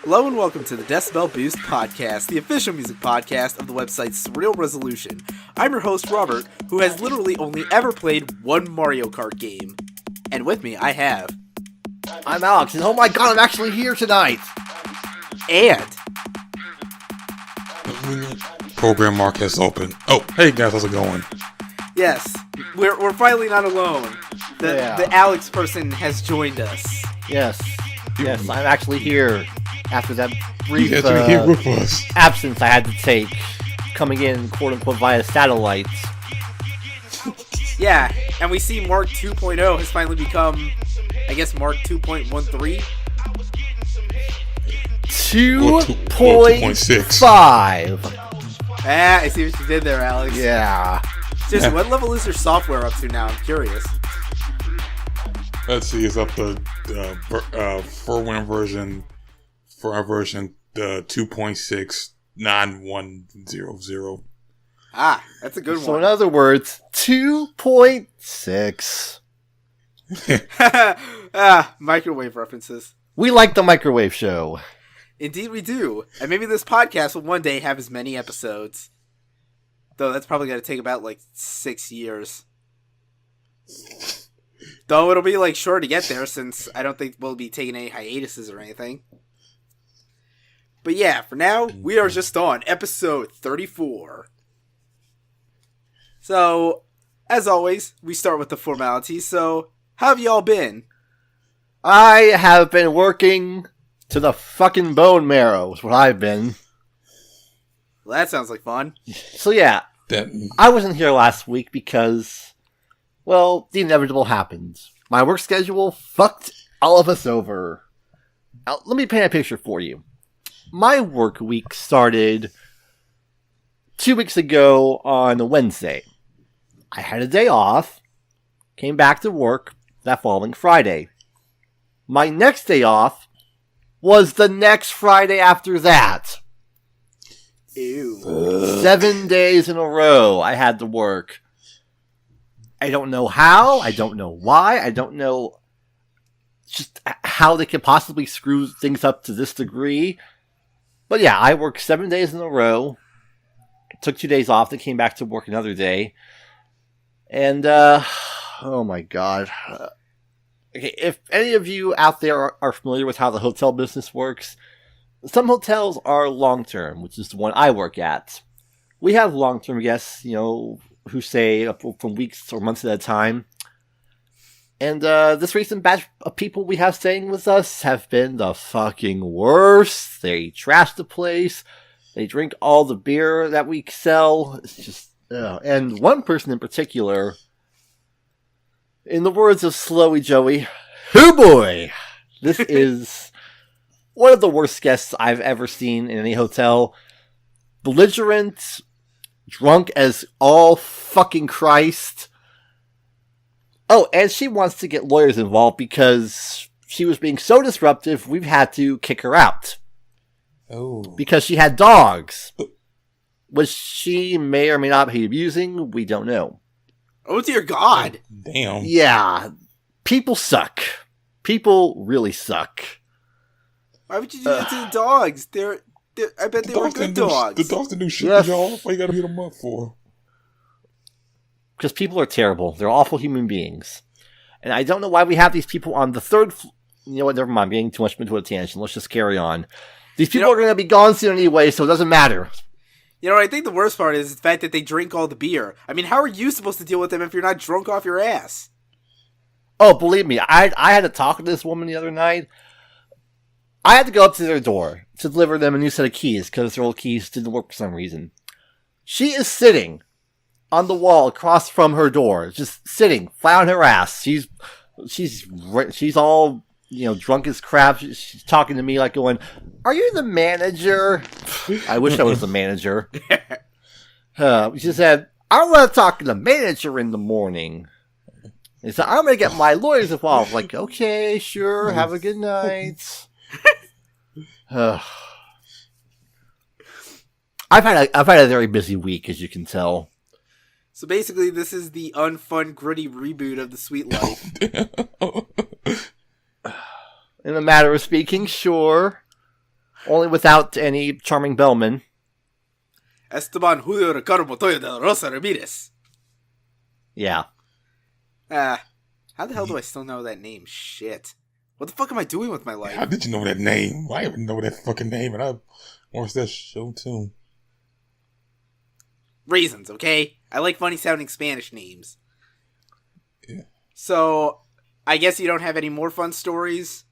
Hello and welcome to the Decibel Boost Podcast, the official music podcast of the website Surreal Resolution. I'm your host, Robert, who has literally only ever played one Mario Kart game. And with me, I have... I'm Alex, and oh my god, I'm actually here tonight! And... Program mark has opened. Oh, hey guys, how's it going? Yes, we're finally not alone. The Alex person has joined us. Yes, I'm actually here. After that brief absence I had to take, coming in, quote-unquote, via satellites. Yeah, and we see Mark 2.0 has finally become, I guess, Mark 2.13? 2.5! I see what you did there, Alex. Yeah. Just what level is your software up to now? I'm curious. Let's see, it's up to firmware version 2.69100. Ah, that's a good one. So in other words, 2.6. Microwave references. We like the microwave show. Indeed we do. And maybe this podcast will one day have as many episodes. Though that's probably going to take about 6 years. Though it'll be sure to get there, since I don't think we'll be taking any hiatuses or anything. But yeah, for now, we are just on episode 34. So, as always, we start with the formalities. So, how have y'all been? I have been working to the fucking bone marrow, is what I've been. Well, that sounds like fun. So yeah, I wasn't here last week because, well, the inevitable happened. My work schedule fucked all of us over. Now, let me paint a picture for you. My work week started 2 weeks ago on a Wednesday. I had a day off, came back to work that following Friday. My next day off was the next Friday after that. Ew. 7 days in a row I had to work. I don't know how, I don't know why, I don't know just how they could possibly screw things up to this degree. But yeah, I worked 7 days in a row, took 2 days off, then came back to work another day. And, oh my god. Okay, if any of you out there are familiar with how the hotel business works, some hotels are long-term, which is the one I work at. We have long-term guests, who stay from weeks or months at a time. And this recent batch of people we have staying with us have been the fucking worst. They trash the place. They drink all the beer that we sell. It's just... And one person in particular, in the words of Slowy Joey, hoo boy! This is one of the worst guests I've ever seen in any hotel. Belligerent, drunk as all fucking Christ. Oh, and she wants to get lawyers involved because she was being so disruptive, we've had to kick her out. Oh. Because she had dogs. Which she may or may not be abusing, we don't know. Oh dear God. Damn. Yeah. People suck. People really suck. Why would you do that to the dogs? I bet they were good dogs. The dogs that do shit to y'all. Why you gotta beat them up for? Because people are terrible. They're awful human beings. And I don't know why we have these people on the third... You know what, never mind. I'm getting too much into a tangent. Let's just carry on. These people are going to be gone soon anyway, so it doesn't matter. You know, I think the worst part is the fact that they drink all the beer. I mean, how are you supposed to deal with them if you're not drunk off your ass? Oh, believe me, I had to talk to this woman the other night. I had to go up to their door to deliver them a new set of keys because their old keys didn't work for some reason. She is sitting on the wall across from her door, just sitting flat on her ass. She's all, drunk as crap. She's talking to me like going, "Are you the manager?" I wish I was the manager. She said, "I want to talk to the manager in the morning." He said, "I'm going to get my lawyers involved." Like, okay, sure, have a good night. I've had a very busy week, as you can tell. So basically, this is the unfun, gritty reboot of The Sweet Life. In a matter of speaking, sure. Only without any charming bellman. Esteban Julio Ricardo Montoya de la Rosa Ramirez. Yeah. How the hell do I still know that name? Shit. What the fuck am I doing with my life? How did you know that name? I didn't know that fucking name, and I watched that show too. Reasons, okay? I like funny sounding Spanish names. Yeah. So, I guess you don't have any more fun stories?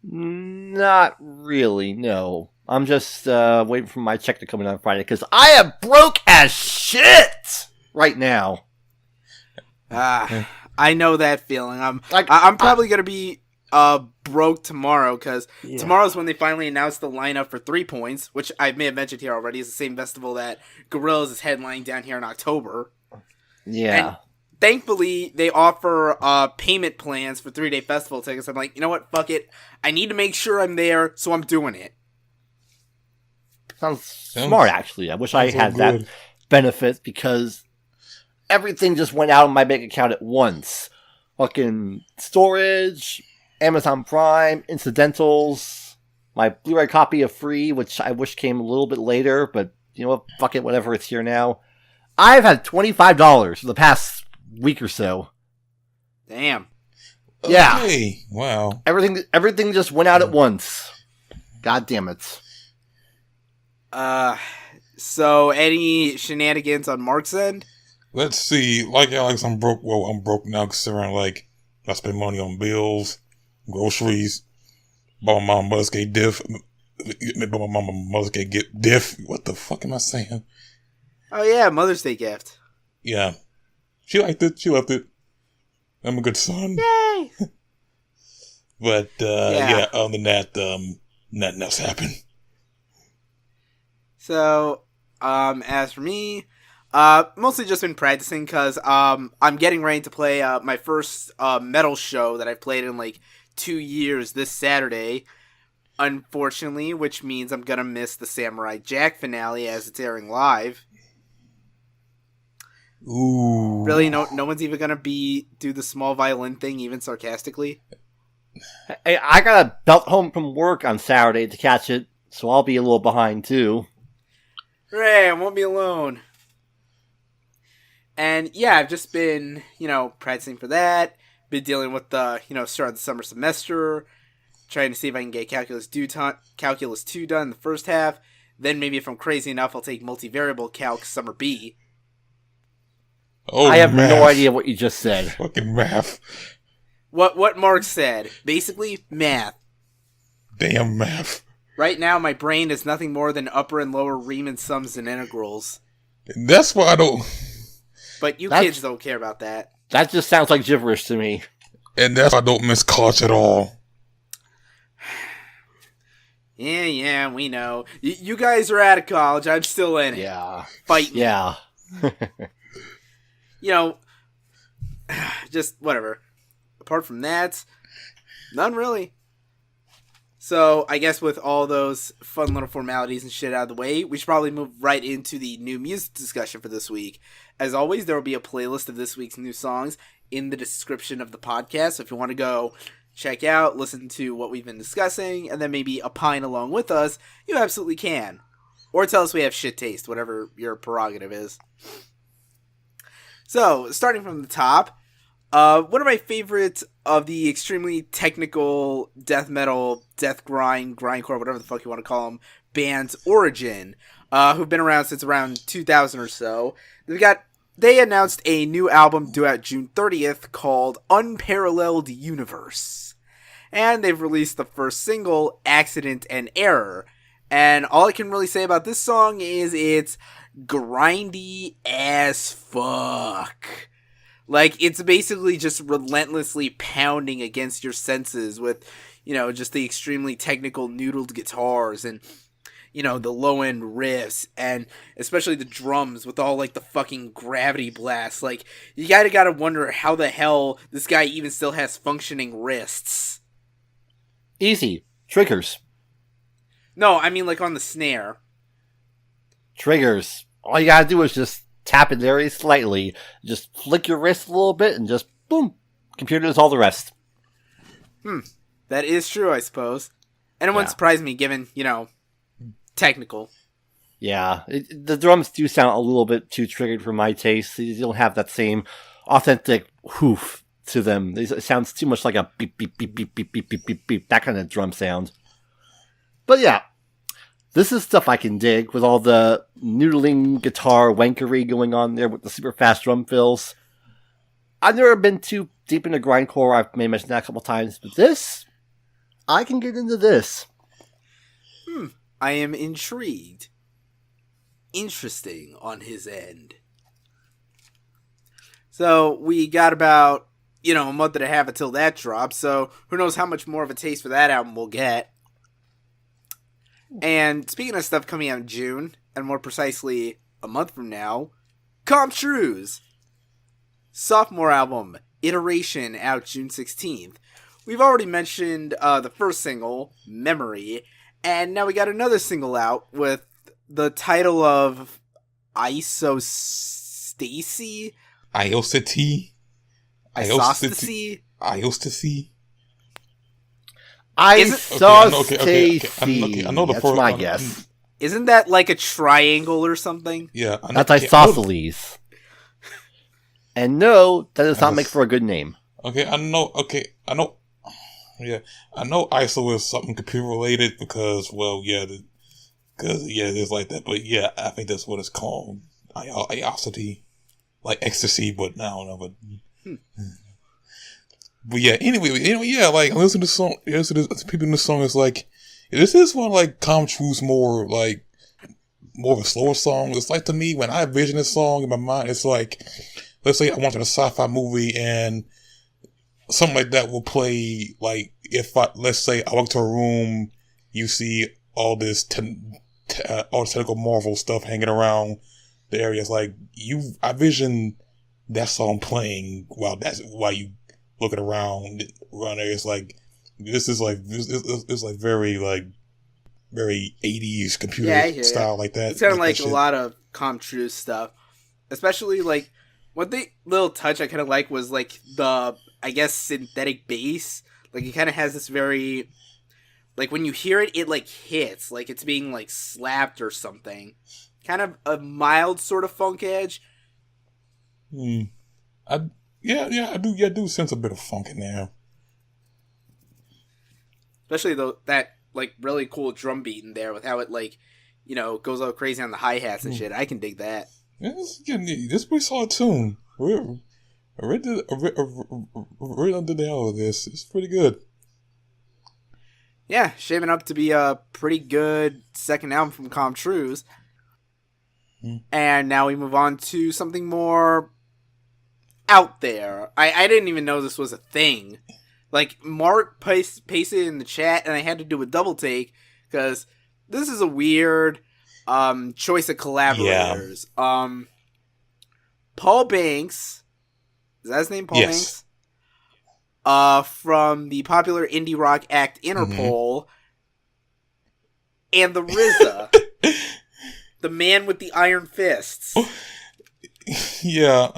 Not really, no. I'm just waiting for my check to come in on Friday, because I am broke as shit right now. I know that feeling. I'm probably going to be broke tomorrow, because tomorrow's when they finally announced the lineup for 3 Points, which I may have mentioned here already, is the same festival that Gorillaz is headlining down here in October. Yeah. And thankfully, they offer payment plans for 3-day festival tickets. I'm like, you know what? Fuck it. I need to make sure I'm there, so I'm doing it. Sounds smart, actually. I wish I had that benefit, because everything just went out of my bank account at once. Fucking storage, Amazon Prime, incidentals, my Blu-ray copy of Free, which I wish came a little bit later, but you know what? Fuck it, whatever, it's here now. I've had $25 for the past week or so. Damn. Yeah. Okay. Wow. Everything just went out at once. God damn it. So any shenanigans on Mark's end? Let's see. Like Alex, I'm broke. Well, I'm broke now because I spend money on bills, groceries, bought my mom Mother's Day gift. Bought my mom a Mother's Day gift. What the fuck am I saying? Oh yeah, Mother's Day gift. Yeah. She liked it. She loved it. I'm a good son. Yay! But, yeah, other than that, nothing else happened. So, as for me, mostly just been practicing, because, I'm getting ready to play, my first, metal show that I've played in, 2 years this Saturday, unfortunately, which means I'm gonna miss the Samurai Jack finale as it's airing live. Ooh. Really? No one's even gonna do the small violin thing, even sarcastically? Hey, I got a belt home from work on Saturday to catch it, so I'll be a little behind too. Hooray, I won't be alone. And yeah, I've just been, practicing for that. Been dealing with the, start of the summer semester. Trying to see if I can get Calculus 2 done in the first half. Then maybe if I'm crazy enough, I'll take Multivariable Calc Summer B. Oh, I have math. no idea what you just said. Fucking math. What Mark said. Basically, math. Damn math. Right now, my brain is nothing more than upper and lower Riemann sums and integrals. And that's why I don't... But kids don't care about that. That just sounds like gibberish to me. And that's why I don't miss college at all. Yeah, we know. You guys are out of college. I'm still in it. Yeah. Fighting. Yeah. Just whatever. Apart from that, none really. So, I guess with all those fun little formalities and shit out of the way, we should probably move right into the new music discussion for this week. As always, there will be a playlist of this week's new songs in the description of the podcast. So if you want to go check out, listen to what we've been discussing, and then maybe opine along with us, you absolutely can. Or tell us we have shit taste, whatever your prerogative is. So, starting from the top, one of my favorites of the extremely technical death metal, death grindcore, whatever the fuck you want to call them, bands Origin, who've been around since around 2000 or so. They announced a new album due out June 30th called Unparalleled Universe. And they've released the first single, Accident and Error. And all I can really say about this song is it's grindy as fuck. It's basically just relentlessly pounding against your senses with, just the extremely technical noodled guitars and, the low-end riffs and especially the drums with all, the fucking gravity blasts. You gotta wonder how the hell this guy even still has functioning wrists. Easy. Triggers. No, I mean, on the snare. Triggers. All you gotta do is just tap it very slightly. Just flick your wrist a little bit and just boom. Computer does all the rest. That is true, I suppose. And it wouldn't surprise me given, technical. Yeah, the drums do sound a little bit too triggered for my taste. They don't have that same authentic hoof to them. It sounds too much like a beep, beep, beep, beep, beep, beep, beep, beep, beep, that kind of drum sound. But yeah, this is stuff I can dig with all the noodling guitar wankery going on there with the super fast drum fills. I've never been too deep into grindcore. I've may mentioned that a couple times, but this, I can get into this. I am intrigued. Interesting on his end. So we got about, a month and a half until that drops, so who knows how much more of a taste for that album we'll get. And speaking of stuff coming out in June, and more precisely a month from now, Truise. Sophomore album, Iteration, out June 16th. We've already mentioned the first single, Memory, and now we got another single out with the title of Isostasy? Isostasy? Isostasy? Isostasy? Isostasy. I know the That's first, my guess. Isn't that like a triangle or something? Yeah. That's isosceles. And no, that does not make for a good name. I know. Yeah, I know ISO is something computer related because, it's like that. But yeah, I think that's what it's called. Iosity. Like ecstasy, but now I don't know. But yeah, anyway, like I listen to the song, to people in the song. It's like this is one like Truise more of a slower song. It's like to me when I envision this song in my mind, it's like, let's say I watch a sci-fi movie and something like that will play. Like let's say I walk to a room, you see all this all the technical Marvel stuff hanging around the area. It's like I vision that song playing while you looking around there. It's like it's like very 80s computer style like that. It's kind of like a lot of Truise stuff, especially like one little touch I kind of like was like the synthetic bass. Like it kind of has this very like when you hear it, it like hits like it's being like slapped or something. Kind of a mild sort of funk edge. I do sense a bit of funk in there. Especially that like really cool drum beat in there with how it like, goes all crazy on the hi-hats and shit. I can dig that. Yeah, this is pretty solid tune. I really did the hell of this. It's pretty good. Yeah, shaping up to be a pretty good second album from Truise. And now we move on to something more out there. I didn't even know this was a thing. Like, Mark pasted it in the chat, and I had to do a double take, because this is a weird choice of collaborators. Yeah. Paul Bankz, is that his name, Paul Bankz? From the popular indie rock act Interpol, and the RZA, the man with the iron fists. Yeah,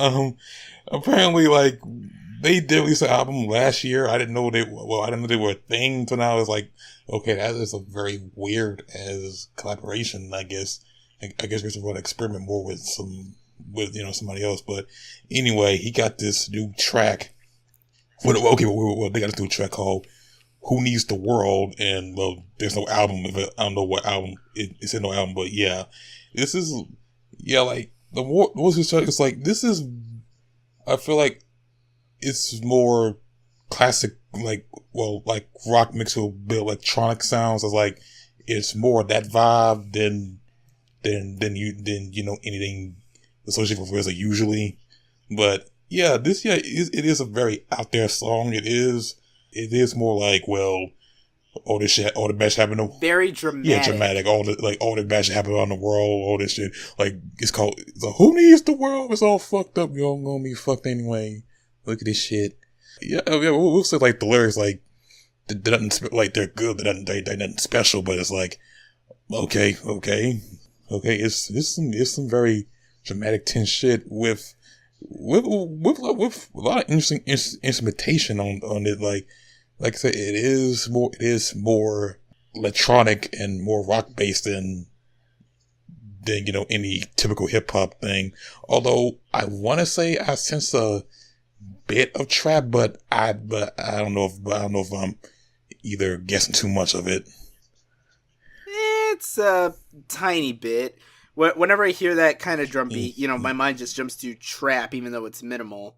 apparently, like, they did release an album last year. I didn't know they were a thing. So now it's like, okay, that is a very weird as collaboration. I guess we're supposed to experiment more with somebody else. But anyway, he got this new track. They got this new track called "Who Needs the World," and there's no album. I don't know what album it's in no album, but yeah, this is like the more it's like this is. I feel like it's more classic, like rock mixed with a bit of electronic sounds. It's like it's more that vibe than anything associated with RZA usually. But yeah, it is a very out there song. It is more like all the bad shit happened. Very dramatic. Yeah, dramatic. All the bad shit happened around the world. All this shit. Like it's called "Who Needs the World?" It's all fucked up. You're gonna be fucked anyway. Look at this shit. Yeah, we'll say like the lyrics like they're good. They're nothing special, but it's like okay. Okay, it's some very dramatic tense shit with a lot of interesting instrumentation on it. Like I said, it is more electronic and more rock based than any typical hip hop thing. Although I want to say I sense a bit of trap, but I don't know if I'm either guessing too much of it. It's a tiny bit. Whenever I hear that kind of drum beat, my mind just jumps to trap, even though it's minimal.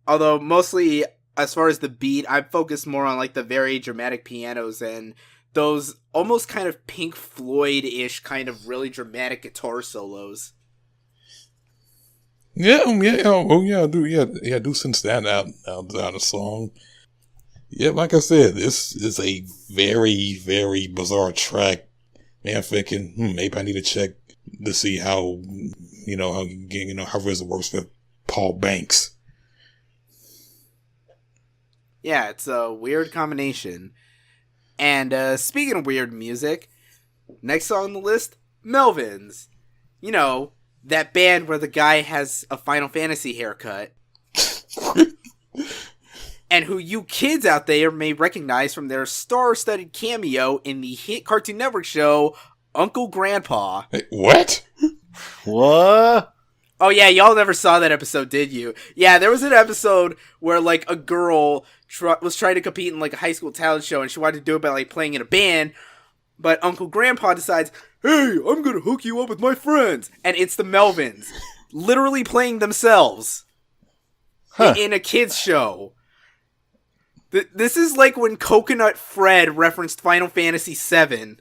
Although mostly, as far as the beat, I'm focused more on like the very dramatic pianos and those almost kind of Pink Floyd-ish kind of really dramatic guitar solos. I do sense that out of the song. Yeah, like I said, this is a very, very bizarre track. Man, I'm thinking, maybe I need to check to see how RZA works with Paul Bankz. Yeah, it's a weird combination. And speaking of weird music, next song on the list, Melvins. That band where the guy has a Final Fantasy haircut. And who you kids out there may recognize from their star-studded cameo in the hit Cartoon Network show, Uncle Grandpa. Hey, what? What? Oh yeah, y'all never saw that episode, did you? Yeah, there was an episode where, like, a girl was trying to compete in, like, a high school talent show, and she wanted to do it by, like, playing in a band, but Uncle Grandpa decides, hey, I'm gonna hook you up with my friends, and it's the Melvins, literally playing themselves in a kid's show. This is like when Coconut Fred referenced Final Fantasy VII.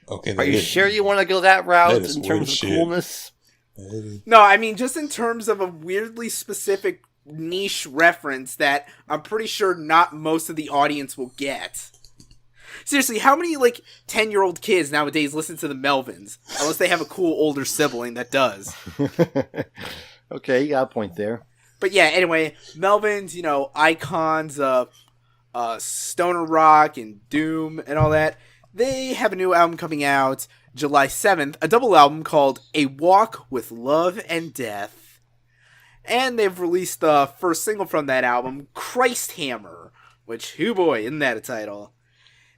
Okay, are you sure you want to go that route in terms of coolness? No, I mean, just in terms of a weirdly specific niche reference that I'm pretty sure not most of the audience will get. Seriously, how many, 10-year-old kids nowadays listen to the Melvins? Unless they have a cool older sibling that does. Okay, you got a point there. But yeah, anyway, Melvins, icons of stoner rock and doom and all that. They have a new album coming out July 7th, a double album called A Walk with Love and Death. And they've released the first single from that album, Christ Hammer, which, hoo boy, isn't that a title?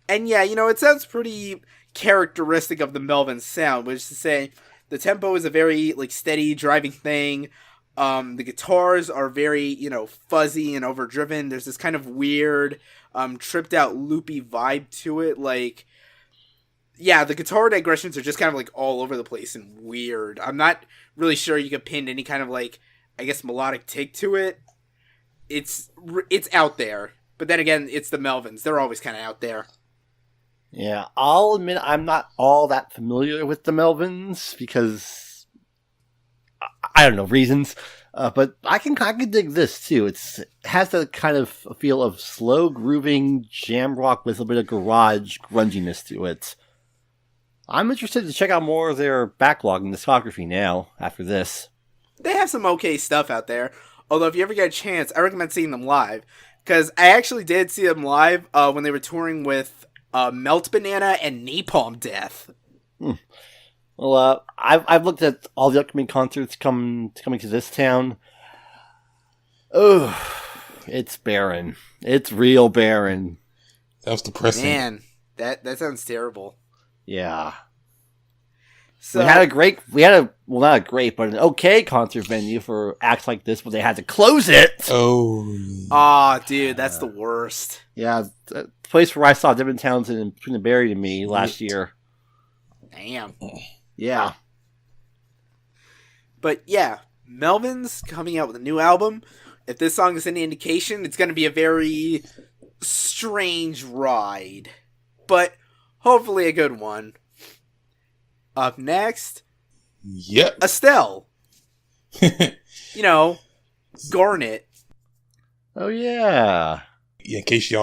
And yeah, it sounds pretty characteristic of the Melvins sound, which is to say, the tempo is a very, steady driving thing. The guitars are very, fuzzy and overdriven. There's this kind of weird, tripped out loopy vibe to it. The guitar digressions are just kind of all over the place and weird. I'm not really sure you could pin any kind of melodic take to it. It's out there. But then again, it's the Melvins. They're always kind of out there. Yeah, I'll admit I'm not all that familiar with the Melvins because I don't know reasons, but I can dig this too. It has the kind of feel of slow grooving jam rock with a bit of garage grunginess to it. I'm interested to check out more of their backlog and discography now after this. They have some okay stuff out there. Although if you ever get a chance, I recommend seeing them live because I actually did see them live when they were touring with Melt Banana and Napalm Death. Well, I've looked at all the upcoming concerts coming to this town. Oh, it's barren. It's real barren. That was depressing. Man, that sounds terrible. Yeah. So not a great, but an okay concert venue for acts like this, but they had to close it. Oh, dude, that's the worst. Yeah, the place where I saw Devin Townsend and Puna Berry to me last year. Damn. Yeah. But yeah, Melvins coming out with a new album. If this song is any indication, it's going to be a very strange ride. But hopefully a good one. Up next, yep, Estelle. Garnet. Oh yeah. Yeah, in case we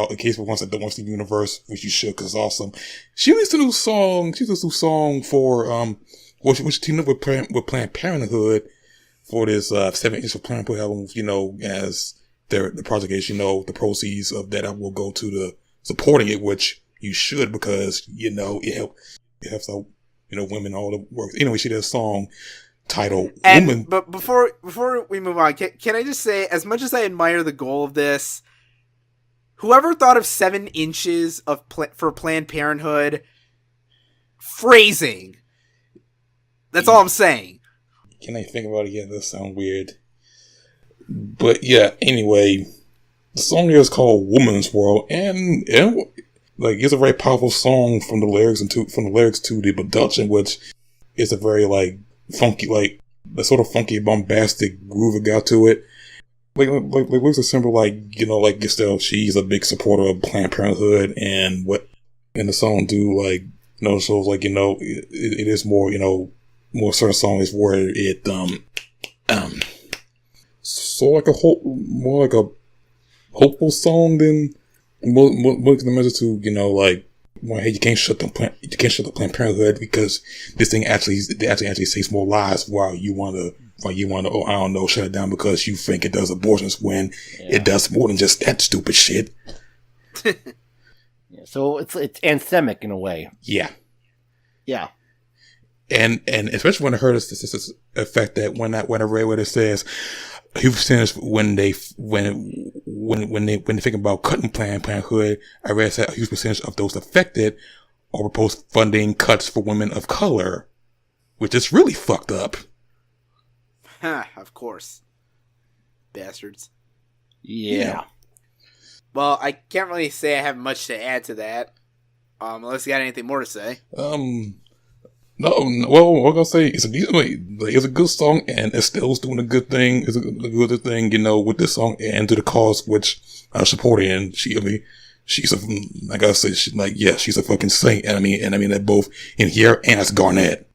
want to don't watch the universe, which you should, because it's awesome. She released a new song. She released a new song for which teamed up with Planned Parenthood for this 7-inch of Planned Parenthood album. As the project is, the proceeds of that will go to the supporting it, which you should, because it helps out women, all the work. Anyway, she did a song titled "Woman." But before we move on, can I just say, as much as I admire the goal of this, whoever thought of 7 inches for Planned Parenthood, phrasing. That's all I'm saying. Can I think about it? Yeah, that sounds weird. But yeah, anyway, the song here is called "Woman's World," and like it's a very powerful song from the lyrics to the production, which is a very like funky, like the sort of funky, bombastic groove it got to it. Like looks a simple, like Estelle, she's a big supporter of Planned Parenthood, and what in the song do like shows like it is more more certain songs where it so like more like a hopeful song than more the message to like, well, hey, you can't shut the Planned Parenthood because this thing actually saves more lives while you want to shut it down because you think it does abortions when it does more than just that stupid shit. Yeah, so it's anthemic in a way. Yeah. Yeah. And especially when I heard this effect that when I read what it says, he was saying when they think about cutting Planned Parenthood, I read that a huge percentage of those affected are proposed funding cuts for women of color, which is really fucked up. Of course. Bastards. Yeah. Well, I can't really say I have much to add to that. Unless you got anything more to say. No, well, what I'm gonna say is it's a good song, and Estelle's doing a good thing. It's a good thing, with this song and to the cause which I support. And she's like I said, she's a fucking saint. And I mean that both in here and as Garnett.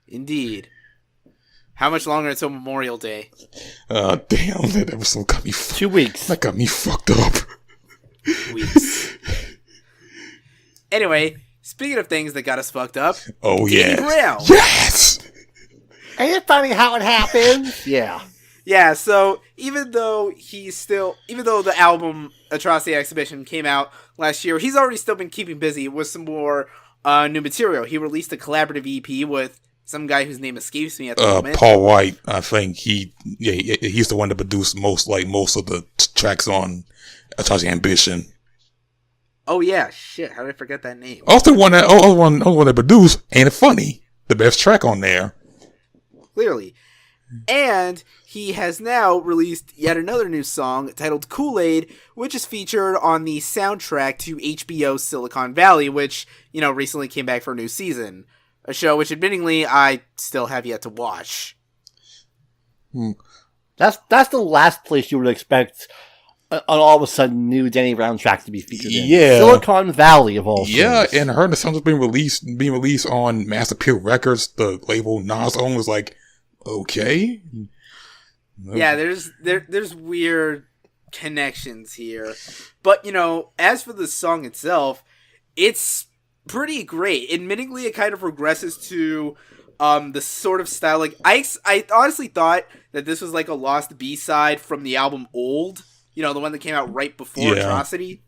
Indeed. How much longer until Memorial Day? Damn, that episode got me. 2 weeks. That got me fucked up. Weeks. Anyway. Speaking of things that got us fucked up, yeah, Brown. Yes. Ain't it funny how it happens? Yeah. Yeah. So even though the album Atrocity Exhibition came out last year, he's already still been keeping busy with some more new material. He released a collaborative EP with some guy whose name escapes me at the moment. Paul White, I think he's the one that produced most of the tracks on Atrocity Ambition. Oh yeah, shit! How did I forget that name? Also, one that produced Ain't It Funny, the best track on there. Clearly, and he has now released yet another new song titled "Kool-Aid," which is featured on the soundtrack to HBO's Silicon Valley, which recently came back for a new season. A show which, admittingly, I still have yet to watch. That's the last place you would expect an all of a sudden new Danny Brown track to be featured in. Yeah. Silicon Valley of all things. Yeah, and I heard the song's being released on Mass Appeal Records, the label Nas own. Was like, okay. Yeah, there's weird connections here. But, as for the song itself, it's pretty great. Admittingly, it kind of regresses to the sort of style. Like, I honestly thought that this was like a lost B-side from the album Old. The one that came out right before Atrocity.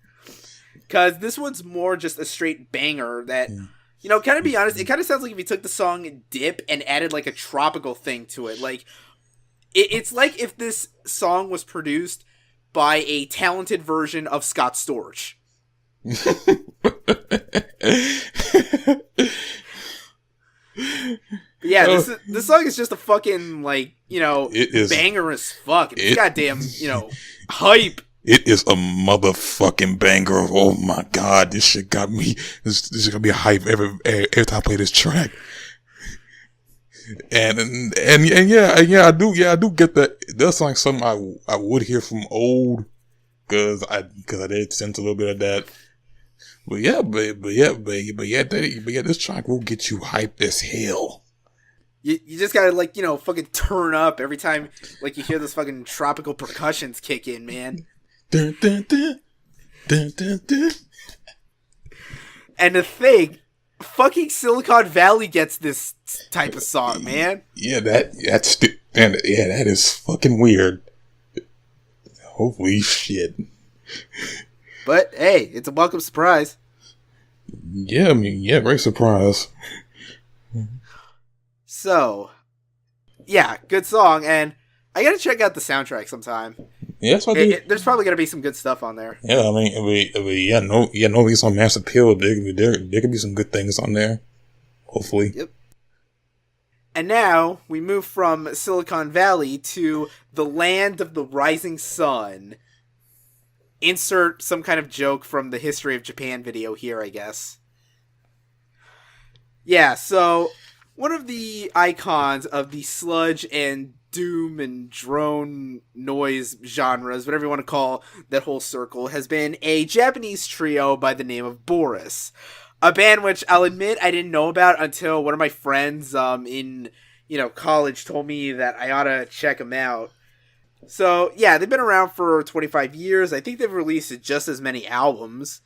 Because this one's more just a straight banger that, kind of be honest, it kind of sounds like if you took the song Dip and added like a tropical thing to it. Like, it's like if this song was produced by a talented version of Scott Storch. Yeah, this song is just a fucking, like, it is banger as fuck. It's goddamn, hype. It is a motherfucking banger. Oh my god, this shit got me. This is gonna be a hype every time I play this track. And yeah, I do get that. It does sound like something I would hear from Old, cause I did sense a little bit of that. But this track will get you hyped as hell. You just gotta, like, fucking turn up every time, like, you hear those fucking tropical percussions kick in, man. Dun, dun, dun. Dun, dun, dun. And the thing, fucking Silicon Valley gets this type of song, man. Yeah, that is fucking weird. Holy shit. But, hey, it's a welcome surprise. Yeah, very surprised. So, yeah, good song, and I gotta check out the soundtrack sometime. Yeah, that's what I do. There's probably gonna be some good stuff on there. Yeah, I mean, it's on Mass Appeal. There could be some good things on there. Hopefully. Yep. And now we move from Silicon Valley to the land of the rising sun. Insert some kind of joke from the History of Japan video here, I guess. Yeah, so one of the icons of the sludge and doom and drone noise genres, whatever you want to call that whole circle, has been a Japanese trio by the name of Boris. A band which I'll admit I didn't know about until one of my friends in college told me that I ought to check them out. So, yeah, they've been around for 25 years. I think they've released just as many albums.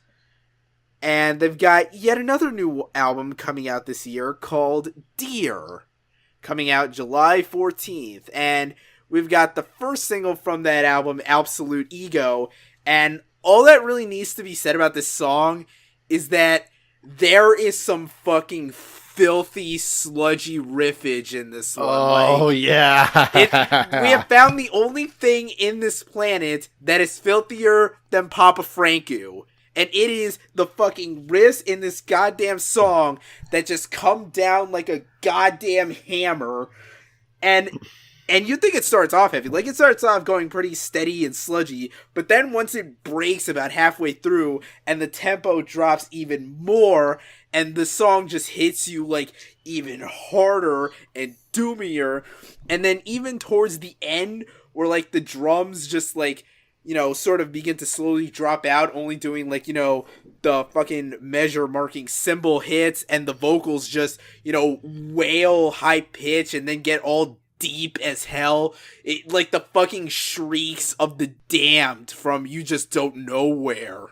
And they've got yet another new album coming out this year called Dear, coming out July 14th. And we've got the first single from that album, Absolutego. And all that really needs to be said about this song is that there is some fucking filthy, sludgy riffage in this one. Oh, yeah. We have found the only thing in this planet that is filthier than Papa Franku. And it is the fucking riffs in this goddamn song that just come down like a goddamn hammer. And you think it starts off heavy. Like, it starts off going pretty steady and sludgy, but then once it breaks about halfway through and the tempo drops even more and the song just hits you like even harder and doomier, and then even towards the end where like the drums just like, sort of begin to slowly drop out, only doing like, the fucking measure marking cymbal hits and the vocals just, wail high pitch and then get all deep as hell. Like the fucking shrieks of the damned from You Just Don't Know Where.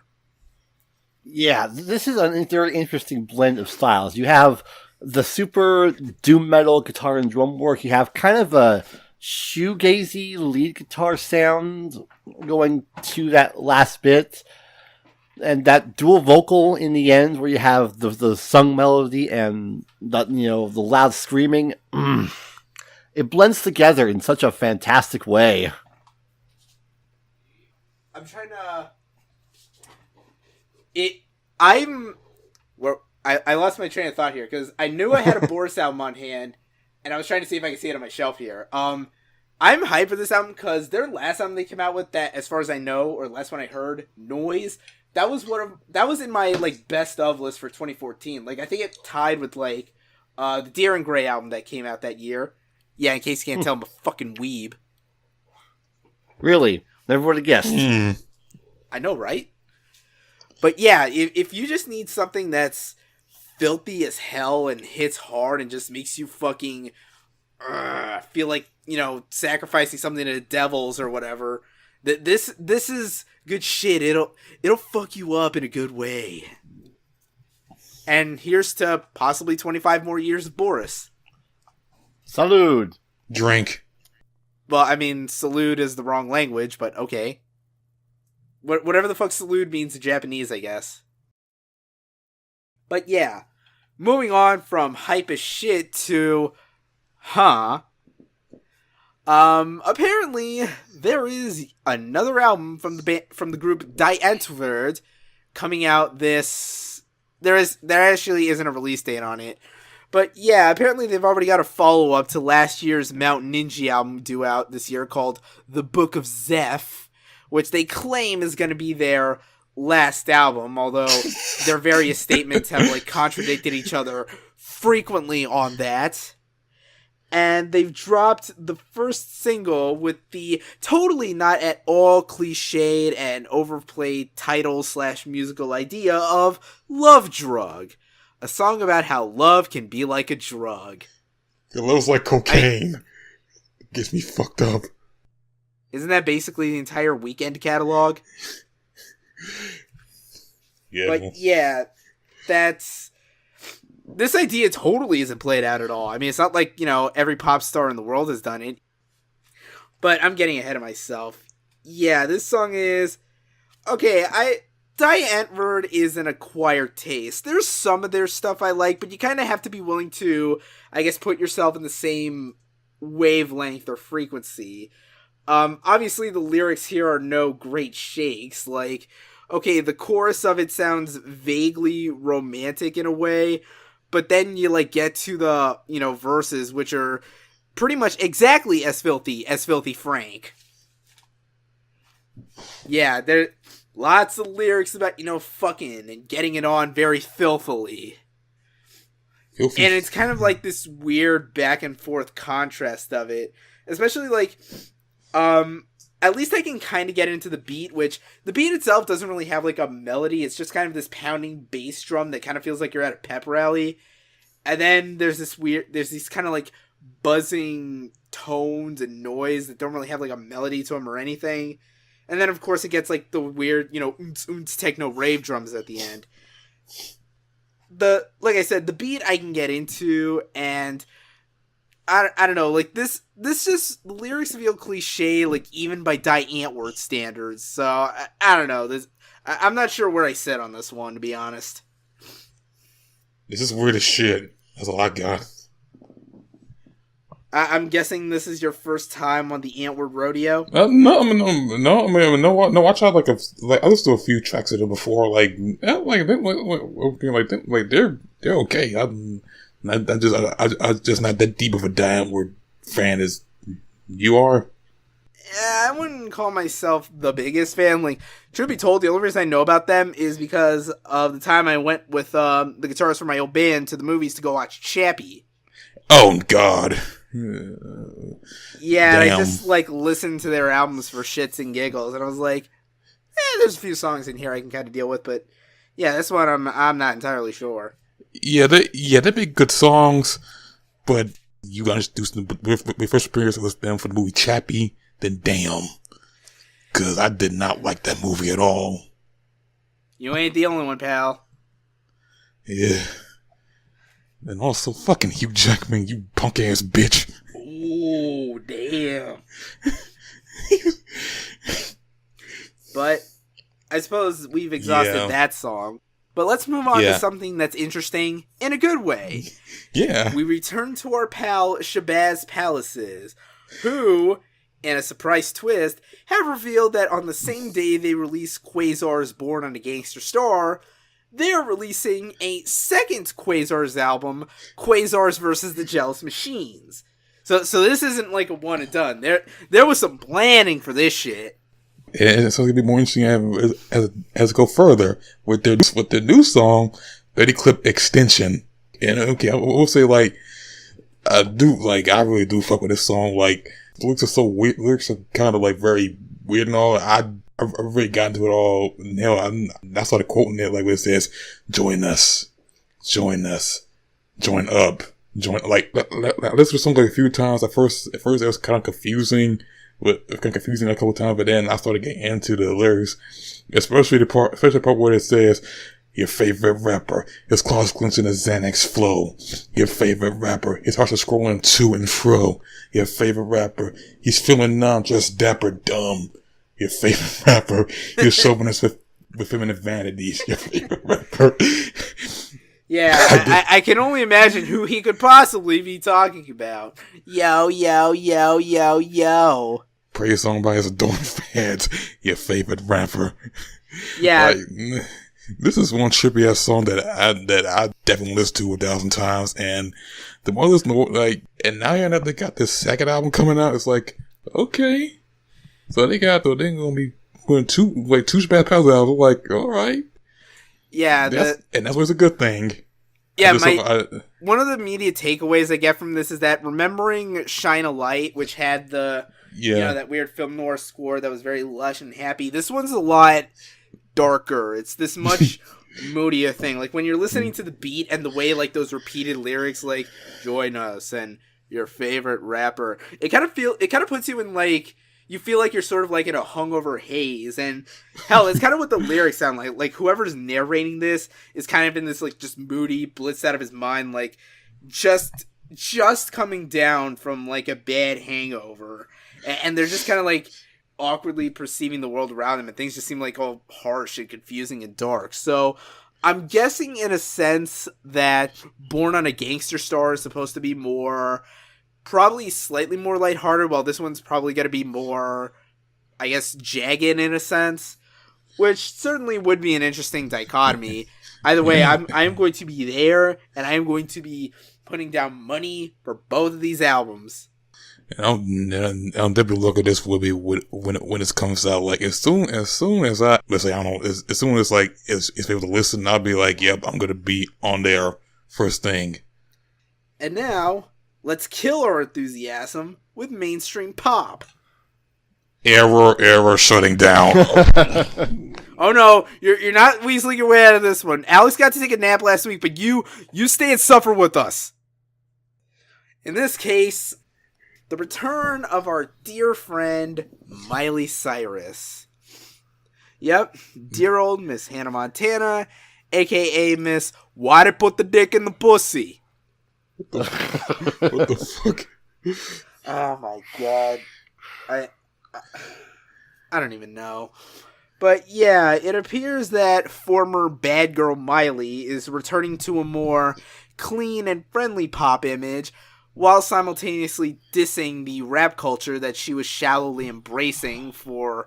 Yeah, this is a very interesting blend of styles. You have the super doom metal guitar and drum work. You have kind of a shoegazy lead guitar sound going to that last bit. And that dual vocal in the end where you have the sung melody and the loud screaming. It blends together in such a fantastic way. I'm trying to... I lost my train of thought here, because I knew I had a Boris album on hand, and I was trying to see if I could see it on my shelf here. I'm hyped for this album, because their last album they came out with, that, as far as I know, or last one I heard, Noise, that was in my, like, best of list for 2014. Like, I think it tied with, like, the Deer and Grey album that came out that year. Yeah, in case you can't tell, I'm a fucking weeb. Really? Never would have guessed. I know, right? But yeah, if you just need something that's filthy as hell and hits hard and just makes you fucking feel like, sacrificing something to the devils or whatever, this is good shit. It'll fuck you up in a good way. And here's to possibly 25 more years of Boris. Salud. Drink. Well, I mean, salute is the wrong language, but okay. Whatever the fuck salute means in Japanese, I guess. But yeah, moving on from hype as shit to, apparently there is another album from the group Die Antwoord coming out this. There actually isn't a release date on it. But yeah, apparently they've already got a follow-up to last year's Mount Ninja album due out this year called The Book of Zeph, which they claim is going to be their last album, although their various statements have like contradicted each other frequently on that. And they've dropped the first single with the totally not at all cliched and overplayed title/musical idea of Love Drug. A song about how love can be like a drug. It loves like cocaine. It gets me fucked up. Isn't that basically the entire Weekend catalog? Yeah. But yeah, this idea totally isn't played out at all. I mean, it's not like, every pop star in the world has done it. But I'm getting ahead of myself. Yeah, this song is... Okay, Antwoord is an acquired taste. There's some of their stuff I like, but you kind of have to be willing to, I guess, put yourself in the same wavelength or frequency. Obviously the lyrics here are no great shakes. Like, okay, the chorus of it sounds vaguely romantic in a way, but then you, like, get to the, verses, which are pretty much exactly as filthy Frank. Yeah, there lots of lyrics about, fucking and getting it on very filthily. Filthy. And it's kind of like this weird back and forth contrast of it. Especially, like, at least I can kind of get into the beat, which the beat itself doesn't really have, like, a melody. It's just kind of this pounding bass drum that kind of feels like you're at a pep rally. And then there's these kind of, like, buzzing tones and noise that don't really have, like, a melody to them or anything. And then, of course, it gets, like, the weird, oonts techno rave drums at the end. Like I said, the beat I can get into, and I don't know, like, this just, the lyrics feel cliche, like, even by Antwoord standards, so, I don't know, I'm not sure where I sit on this one, to be honest. This is weird as shit. That's all I got. I'm guessing this is your first time on the Antwoord rodeo? No. I tried I listened to a few tracks of them before. They're okay. I'm just not that deep of a Antwoord fan as you are. Yeah, I wouldn't call myself the biggest fan. Like, truth be told, the only reason I know about them is because of the time I went with the guitarist from my old band to the movies to go watch Chappie. Oh God. Yeah, and I just, like, listened to their albums for shits and giggles, and I was like, there's a few songs in here I can kind of deal with, but yeah, this one I'm not entirely sure. Yeah, they'd be good songs, but you gotta do some. My first experience with them for the movie Chappie, then damn, because I did not like that movie at all. You ain't the only one, pal. Yeah. And also, fucking Hugh Jackman, you punk ass bitch. Ooh, damn. But I suppose we've exhausted that song. But let's move on to something that's interesting in a good way. Yeah. We return to our pal Shabazz Palaces, who, in a surprise twist, have revealed that on the same day they release Quasar's Born on a Gangster Star, they are releasing a second Quasar's album, Quasar's vs. the Jealous Machines. So this isn't like a one and done. There was some planning for this shit. And it's going to be more interesting as it go further with their new song, Betty Clip Extension. And okay, I will say, like, I really do fuck with this song. Like, the lyrics are so weird. Lyrics are kind of, like, very weird and all. I've really gotten to it all. I started quoting it, like, where it says, join us, join up, like, I listened to the song like a few times. At first it was kind of confusing. A couple times, but then I started getting into the lyrics, especially the part where it says, your favorite rapper, his claws clenching a Xanax flow. Your favorite rapper, his hearts are scrolling to and fro. Your favorite rapper, he's feeling numb, just dapper dumb. Your favorite rapper, he's chauvinist with feminine vanities. Your favorite rapper. Yeah, I can only imagine who he could possibly be talking about. Yo, yo, yo, yo, yo. Praise song by his adoring fans. Your favorite rapper. Yeah. Like, this is one trippy ass song that I definitely listened to 1,000 times. And the more I listen to, like, and now they got this second album coming out. It's like, okay. So they're gonna be putting two Shabazz Palaces albums. Like, all right. Yeah, that's what's a good thing. Yeah, one of the immediate takeaways I get from this is that remembering Shine a Light, which had that weird film noir score that was very lush and happy, this one's a lot darker. It's this much moodier thing. Like, when you're listening to the beat and the way, like, those repeated lyrics, like, join us and your favorite rapper, it kind of puts you in, like, you feel like you're sort of like in a hungover haze, and hell, it's kind of what the lyrics sound like. Like, whoever's narrating this is kind of in this, like, just moody, blitzed out of his mind, like, just coming down from, like, a bad hangover, and they're just kind of like, awkwardly perceiving the world around him, and things just seem like all harsh and confusing and dark. So I'm guessing in a sense that Born on a Gangster Star is supposed to be more, probably slightly more lighthearted, while this one's probably going to be more, I guess, jagged in a sense, which certainly would be an interesting dichotomy. Either way, I am going to be there, and I am going to be putting down money for both of these albums. And I'll definitely look at this when it comes out. Like as soon as I, let's say, I don't know, as soon as like it's able to listen, I'll be like, yep, I'm gonna be on there first thing. And now let's kill our enthusiasm with mainstream pop. Error, shutting down. Oh no, you're not weaseling your way out of this one. Alex got to take a nap last week, but you stay and suffer with us. In this case, the return of our dear friend, Miley Cyrus. Yep, dear old Miss Hannah Montana, a.k.a. Miss Why'd I Put the Dick in the Pussy? What the fuck? Oh my god. I don't even know. But yeah, it appears that former bad girl Miley is returning to a more clean and friendly pop image, while simultaneously dissing the rap culture that she was shallowly embracing for,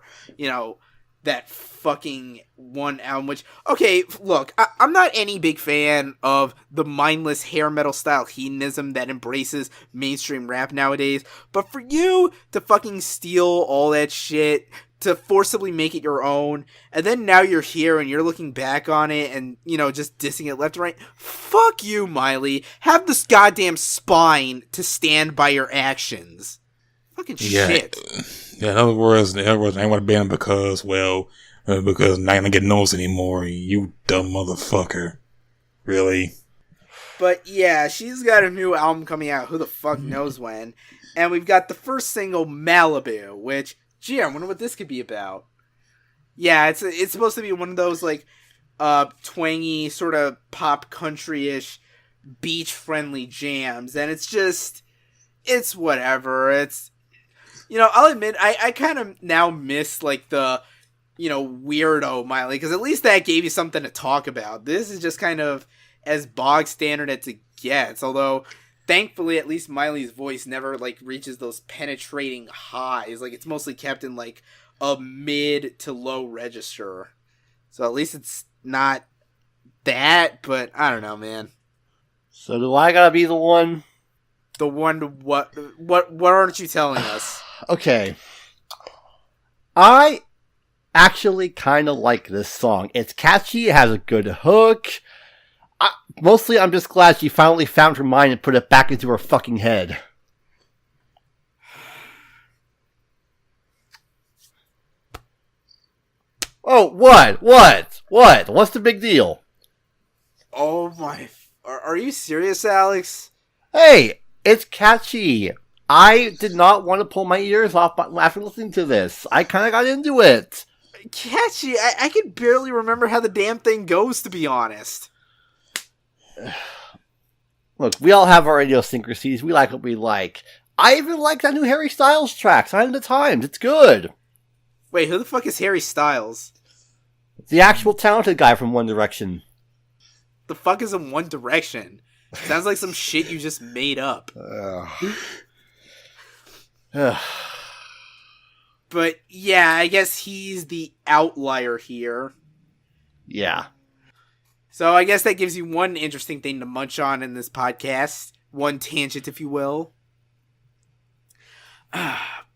that fucking one album, which, okay, look, I'm not any big fan of the mindless hair metal style hedonism that embraces mainstream rap nowadays, but for you to fucking steal all that shit, to forcibly make it your own, and then now you're here and you're looking back on it and, just dissing it left and right. Fuck you, Miley. Have this goddamn spine to stand by your actions. Fucking shit. Yeah, in other words, I ain't want to ban because now I don't get noticed anymore. You dumb motherfucker. Really? But yeah, she's got a new album coming out. Who the fuck knows when? And we've got the first single, Malibu, which, gee, I wonder what this could be about. Yeah, it's supposed to be one of those, like, twangy, sort of pop country-ish, beach-friendly jams. And it's whatever. I'll admit, I kind of now miss, like, the, weirdo Miley, because at least that gave you something to talk about. This is just kind of as bog standard as it gets, although thankfully at least Miley's voice never, like, reaches those penetrating highs. Like, it's mostly kept in, like, a mid to low register. So at least it's not that, but I don't know, man. So do I gotta be the one? The one to what aren't you telling us? Okay. I actually kind of like this song. It's catchy, it has a good hook. Mostly, I'm just glad she finally found her mind and put it back into her fucking head. Oh, what? What's the big deal? Oh my... Are you serious, Alex? Hey, it's catchy. I did not want to pull my ears off after listening to this. I kind of got into it. Catchy? I can barely remember how the damn thing goes, to be honest. Look, we all have our idiosyncrasies. We like what we like. I even like that new Harry Styles track, Sign of the Times. It's good. Wait, who the fuck is Harry Styles? The actual talented guy from One Direction. The fuck is in One Direction? Sounds like some shit you just made up. But yeah, I guess he's the outlier here. Yeah. So I guess that gives you one interesting thing to munch on in this podcast. One tangent, if you will.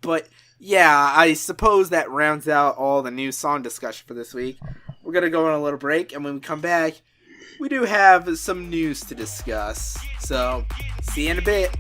But yeah, I suppose that rounds out all the new song discussion for this week. We're going to go on a little break, and when we come back, we do have some news to discuss. So, see you in a bit.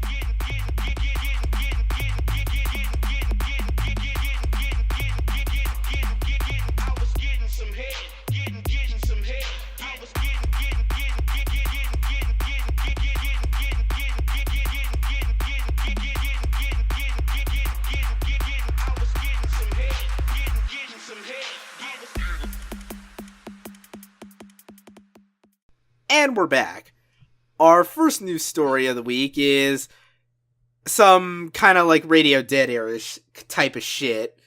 And we're back. Our first news story of the week is some kind of like Radio Dead era type of shit.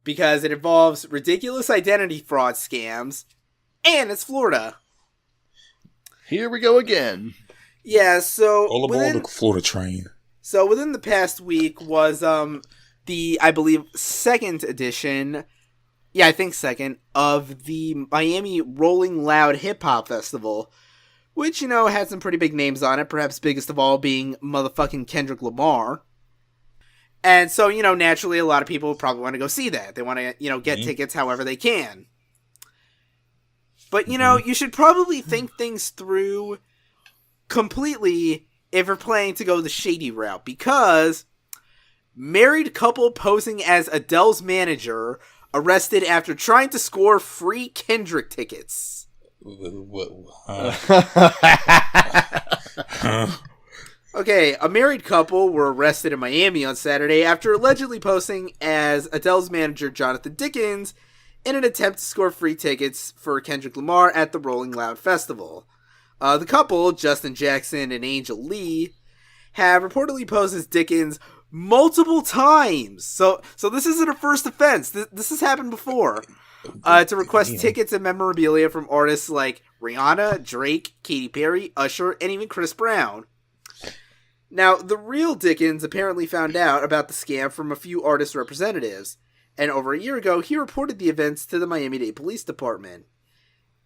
because it involves ridiculous identity fraud scams, and it's Florida. Here we go again. Yeah, so All aboard the Florida train. So within the past week was the, I believe, second edition, yeah, I think second, of the Miami Rolling Loud Hip Hop Festival, which, you know, had some pretty big names on it, perhaps biggest of all being motherfucking Kendrick Lamar. And so, you know, naturally a lot of people probably want to go see that. They want to, you know, get tickets however they can. But, you know, you should probably think things through completely if you're planning to go the shady route, because married couple posing as Adele's manager arrested after trying to score free Kendrick tickets. Okay, a married couple were arrested in Miami on Saturday after allegedly posing as Adele's manager Jonathan Dickens in an attempt to score free tickets for Kendrick Lamar at the Rolling Loud Festival. The couple, Justin Jackson and Angel Lee, have reportedly posed as Dickens multiple times. So this isn't a first offense. This has happened before. To request tickets and memorabilia from artists like Rihanna, Drake, Katy Perry, Usher, and even Chris Brown. Now, the real Dickens apparently found out about the scam from a few artist representatives, and over a year ago, he reported the events to the Miami-Dade Police Department.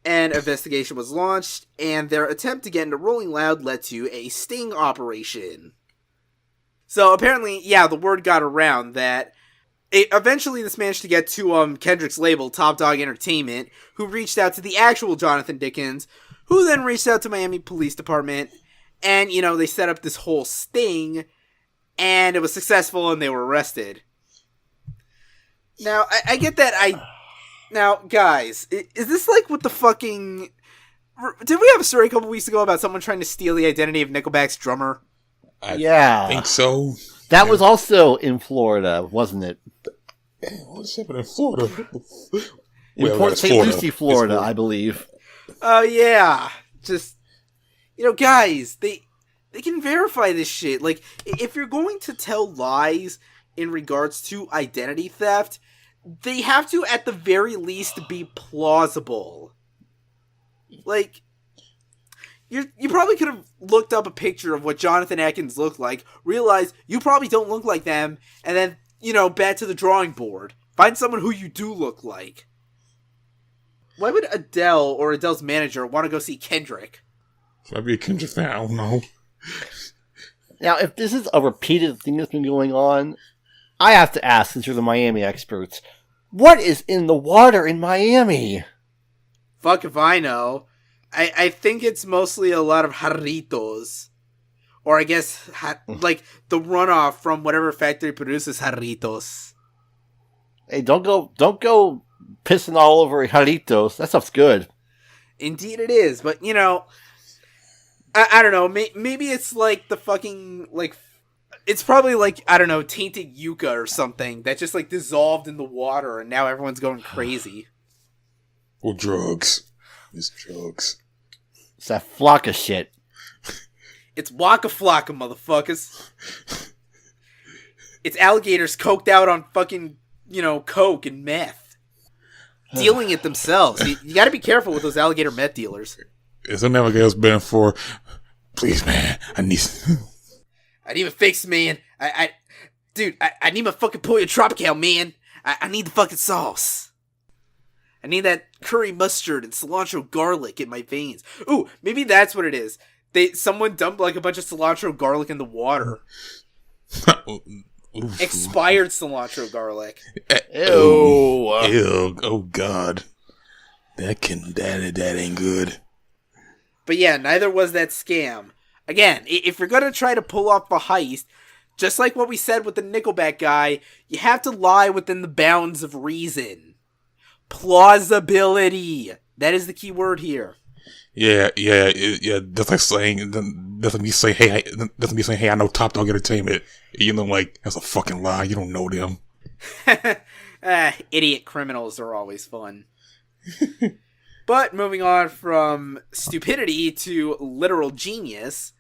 An investigation was launched, and their attempt to get into Rolling Loud led to a sting operation. So apparently, yeah, the word got around that eventually this managed to get to Kendrick's label, Top Dog Entertainment, who reached out to the actual Jonathan Dickens, who then reached out to Miami Police Department, and, you know, they set up this whole sting, and it was successful, and they were arrested. Now, I get that Now, guys, is this like what the fucking... Did we have a story a couple weeks ago about someone trying to steal the identity of Nickelback's drummer? I think so. That was also in Florida, wasn't it? What's happening in Florida? In Port St. Lucie, Florida, I believe. Oh, yeah. Just... You know, guys, they can verify this shit. Like, if you're going to tell lies in regards to identity theft, they have to, at the very least, be plausible. Like, you probably could have looked up a picture of what Jonathan Atkins looked like, realized you probably don't look like them, and then, you know, back to the drawing board. Find someone who you do look like. Why would Adele or Adele's manager want to go see Kendrick? Should I be a Kendrick fan? I don't know. Now, if this is a repeated thing that's been going on, I have to ask, since you're the Miami experts, what is in the water in Miami? Fuck if I know. I think it's mostly a lot of jarritos. Or I guess, like, the runoff from whatever factory produces jarritos. Hey, don't go pissing all over jarritos. That stuff's good. Indeed it is, but, you know... I don't know, maybe it's like the fucking, like, it's probably like, I don't know, tainted yucca or something that just, like, dissolved in the water and now everyone's going crazy. Or drugs. It's drugs. It's that flock of shit. It's Waka Flocka, motherfuckers. It's alligators coked out on fucking, you know, coke and meth. Dealing it themselves. You gotta be careful with those alligator meth dealers. Is there never else been for, please, man, I need a fix, man. Dude, I need my fucking Pollo Tropical, man. I need the fucking sauce. I need that curry mustard and cilantro garlic in my veins. Ooh, maybe that's what it is. Someone dumped like a bunch of cilantro garlic in the water. Expired cilantro garlic. Ew. Oh, God. That ain't good. But yeah, neither was that scam. Again, if you're going to try to pull off a heist, just like what we said with the Nickelback guy, you have to lie within the bounds of reason. Plausibility. That is the key word here. Yeah. That's like me saying, hey, I know Top Dog Entertainment. You know, like, that's a fucking lie. You don't know them. Idiot criminals are always fun. But moving on from stupidity to literal genius,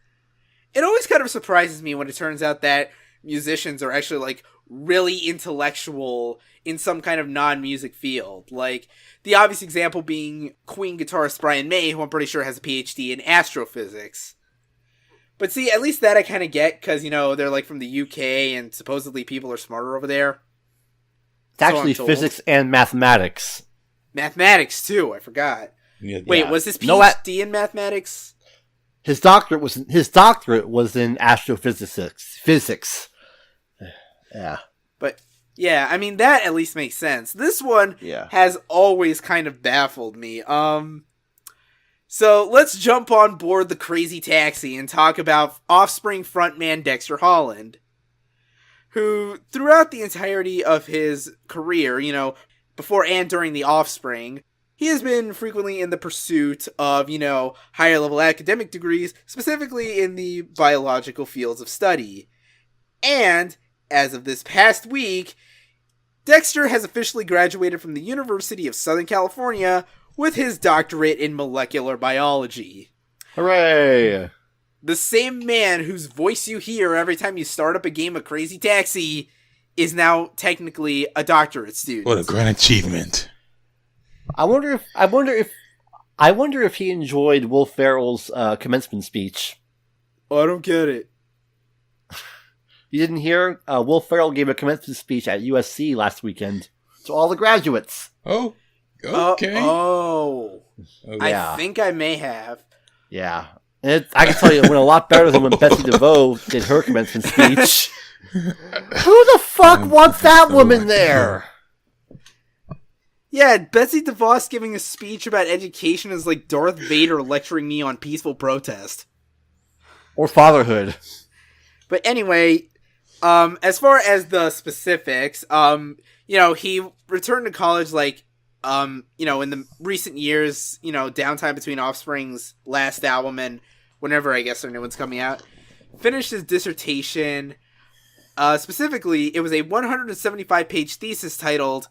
it always kind of surprises me when it turns out that musicians are actually, like, really intellectual in some kind of non-music field. Like, the obvious example being Queen guitarist Brian May, who I'm pretty sure has a PhD in astrophysics. But see, at least that I kind of get, because, you know, they're, like, from the UK, and supposedly people are smarter over there. It's actually physics and mathematics. Mathematics, too, I forgot. Yeah. Wait, was his PhD in mathematics? His doctorate was in physics. Yeah. But, yeah, I mean, that at least makes sense. This one has always kind of baffled me. So, let's jump on board the crazy taxi and talk about Offspring frontman Dexter Holland, who, throughout the entirety of his career, you know, before and during the Offspring, he has been frequently in the pursuit of, you know, higher-level academic degrees, specifically in the biological fields of study. And, as of this past week, Dexter has officially graduated from the University of Southern California with his doctorate in molecular biology. Hooray! The same man whose voice you hear every time you start up a game of Crazy Taxi is now technically a doctorate student. What a grand achievement. I wonder if he enjoyed Will Ferrell's commencement speech. Oh, I don't get it. You didn't hear? Will Ferrell gave a commencement speech at USC last weekend to all the graduates. Oh, okay. I think I may have. Yeah. I can tell you, it went a lot better than when Betsy DeVoe did her commencement speech. Who the fuck wants that woman there? Yeah, Betsy DeVos giving a speech about education is like Darth Vader lecturing me on peaceful protest. Or fatherhood. But anyway, as far as the specifics, you know, he returned to college, like, you know, in the recent years, you know, downtime between Offspring's last album and whenever, I guess, their new one's coming out. Finished his dissertation. Specifically, it was a 175-page thesis titled,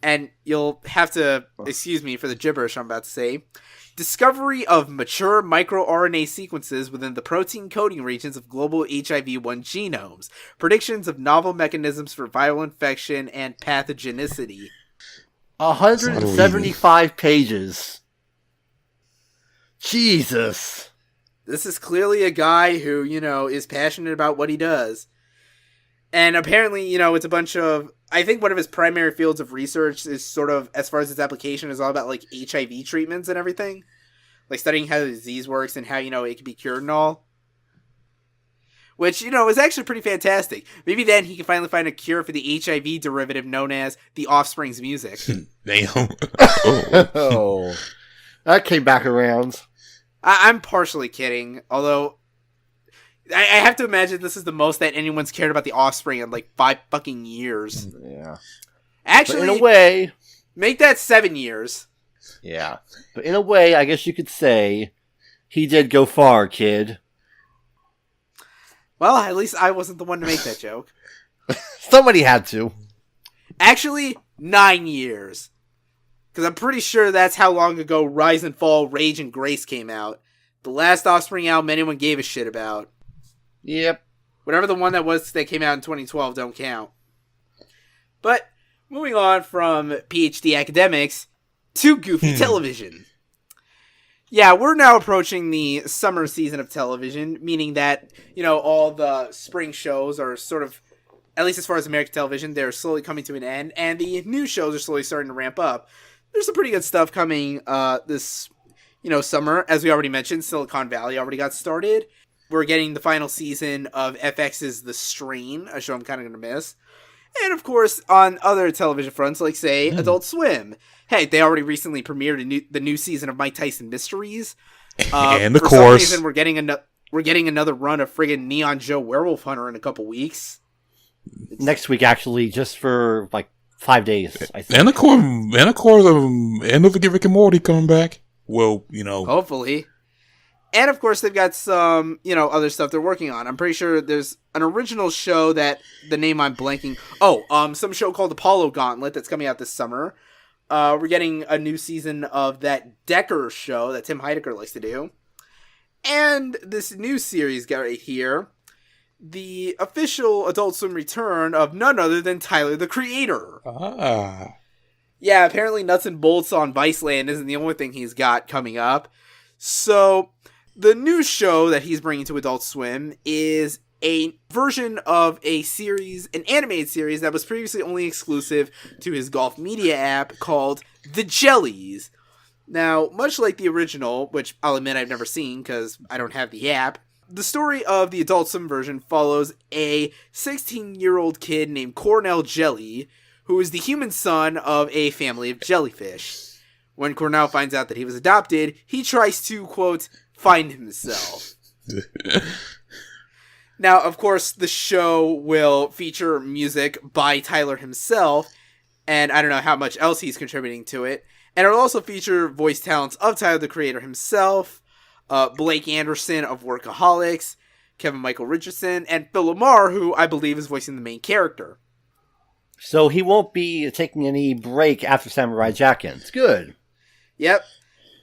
and you'll have to excuse me for the gibberish I'm about to say, Discovery of Mature MicroRNA Sequences Within the Protein Coding Regions of Global HIV-1 Genomes. Predictions of Novel Mechanisms for Viral Infection and Pathogenicity. 175 pages. Jesus. This is clearly a guy who, you know, is passionate about what he does. And apparently, you know, it's a bunch of... I think one of his primary fields of research is sort of, as far as its application, is all about, like, HIV treatments and everything. Like, studying how the disease works and how, you know, it can be cured and all. Which, you know, is actually pretty fantastic. Maybe then he can finally find a cure for the HIV derivative known as the Offspring's music. Damn. Oh. That came back around. I'm partially kidding, although... I have to imagine this is the most that anyone's cared about the Offspring in, like, 5 fucking years. Yeah. Actually, but in a way... Make that 7 years. Yeah. But in a way, I guess you could say, he did go far, kid. Well, at least I wasn't the one to make that joke. Somebody had to. Actually, 9 years. Because I'm pretty sure that's how long ago Rise and Fall, Rage and Grace came out. The last Offspring album anyone gave a shit about. Yep. Whatever the one that was that came out in 2012 don't count. But, moving on from PhD academics to goofy television. Yeah, we're now approaching the summer season of television, meaning that, you know, all the spring shows are sort of, at least as far as American television, they're slowly coming to an end, and the new shows are slowly starting to ramp up. There's some pretty good stuff coming this, you know, summer. As we already mentioned, Silicon Valley already got started. We're getting the final season of FX's The Strain, a show I'm kind of going to miss. And, of course, on other television fronts, like, say, Adult Swim. Hey, they already recently premiered the new season of Mike Tyson Mysteries. And of for course, some reason, we're getting another run of friggin' Neon Joe Werewolf Hunter in a couple weeks. Next week, actually, just for, like, 5 days, I think. And of course, end of Rick and Morty coming back. Well, you know. Hopefully. And, of course, they've got some, you know, other stuff they're working on. I'm pretty sure there's an original show that the name I'm blanking. Oh, some show called Apollo Gauntlet that's coming out this summer. We're getting a new season of that Decker show that Tim Heidecker likes to do. And this new series right here, the official Adult Swim return of none other than Tyler, the Creator. Ah. Yeah, apparently Nuts and Bolts on Viceland isn't the only thing he's got coming up. So, the new show that he's bringing to Adult Swim is a version of a series, an animated series that was previously only exclusive to his golf media app called The Jellies. Now, much like the original, which I'll admit I've never seen because I don't have the app, the story of the Adult Swim version follows a 16-year-old kid named Cornell Jelly, who is the human son of a family of jellyfish. When Cornell finds out that he was adopted, he tries to, quote, find himself. Now, of course, the show will feature music by Tyler himself, and I don't know how much else he's contributing to it. And it'll also feature voice talents of Tyler, the Creator himself, Blake Anderson of Workaholics, Kevin Michael Richardson, and Phil Lamar, who I believe is voicing the main character. So he won't be taking any break after Samurai Jack ends. Good. Yep.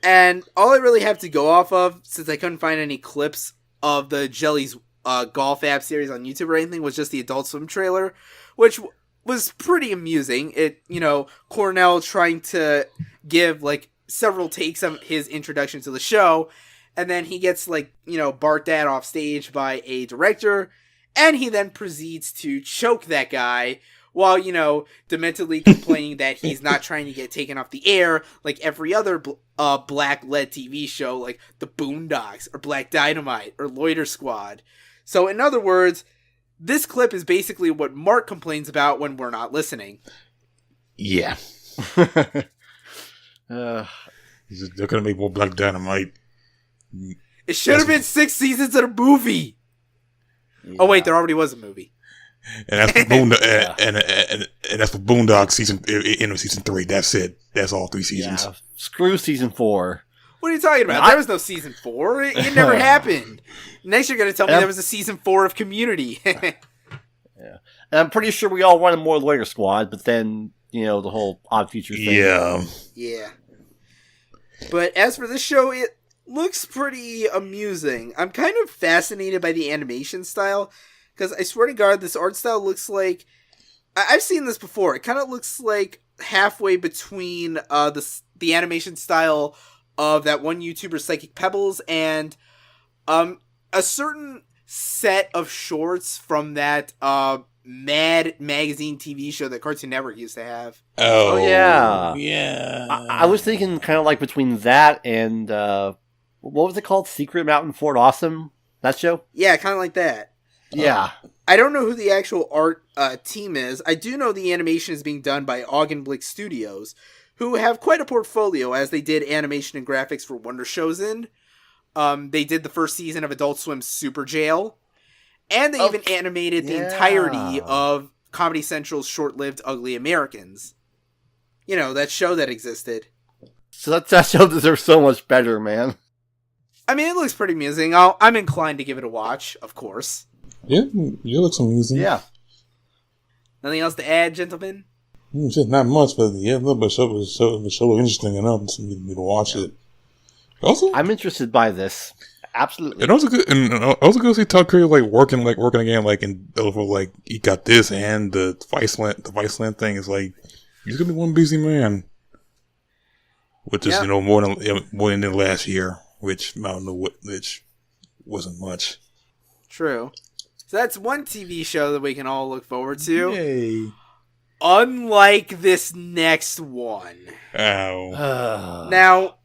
And all I really have to go off of, since I couldn't find any clips of the Jellies golf app series on YouTube or anything, was just the Adult Swim trailer, which was pretty amusing. It, Cornell trying to give, several takes of his introduction to the show, and then he gets, barked at off stage by a director, and he then proceeds to choke that guy while, dementedly complaining that he's not trying to get taken off the air like every other black-led TV show, like The Boondocks, or Black Dynamite, or Loiter Squad. So, in other words, this clip is basically what Mark complains about when we're not listening. Yeah. They're gonna make more Black Dynamite. It should have been 6 seasons of a movie! Yeah. Oh wait, there already was a movie. And that's for and that's for Boondocks season 3. That's it. That's all 3 seasons. Yeah. Screw season 4. What are you talking about? There was no season 4. It never happened. Next you're going to tell me there was a season 4 of Community. Yeah. And I'm pretty sure we all wanted more Lawyer Squad, but then, the whole Odd Future thing. Yeah. Yeah. But as for this show, it looks pretty amusing. I'm kind of fascinated by the animation style, because I swear to God, this art style looks like... I've seen this before. It kind of looks like halfway between the animation style of that one YouTuber, Psychic Pebbles, and a certain set of shorts from that Mad magazine TV show that Cartoon Network used to have. Oh yeah. Yeah. I was thinking kind of like between that and, what was it called? Secret Mountain Fort Awesome? That show? Yeah, kind of like that. Yeah. I don't know who the actual art team is. I do know the animation is being done by Augenblick Studios, who have quite a portfolio, as they did animation and graphics for Wonder Chosen. They did the first season of Adult Swim's Super Jail, and they even animated the entirety of Comedy Central's short-lived Ugly Americans. That show that existed. So that show deserves so much better, man. I mean, it looks pretty amusing. I'm inclined to give it a watch, of course. Yeah, it looks amusing. Yeah. Nothing else to add, gentlemen? Just not much, but yeah, the show was interesting enough to me to watch it. Also, I'm interested by this. Absolutely. And also good. And also good to see Todd Curry working again. He got this and the Viceland thing is he's gonna be one busy man. Which is more than the last year, which I don't know which wasn't much. True. So that's one TV show that we can all look forward to. Yay. Unlike this next one. Ow. Now,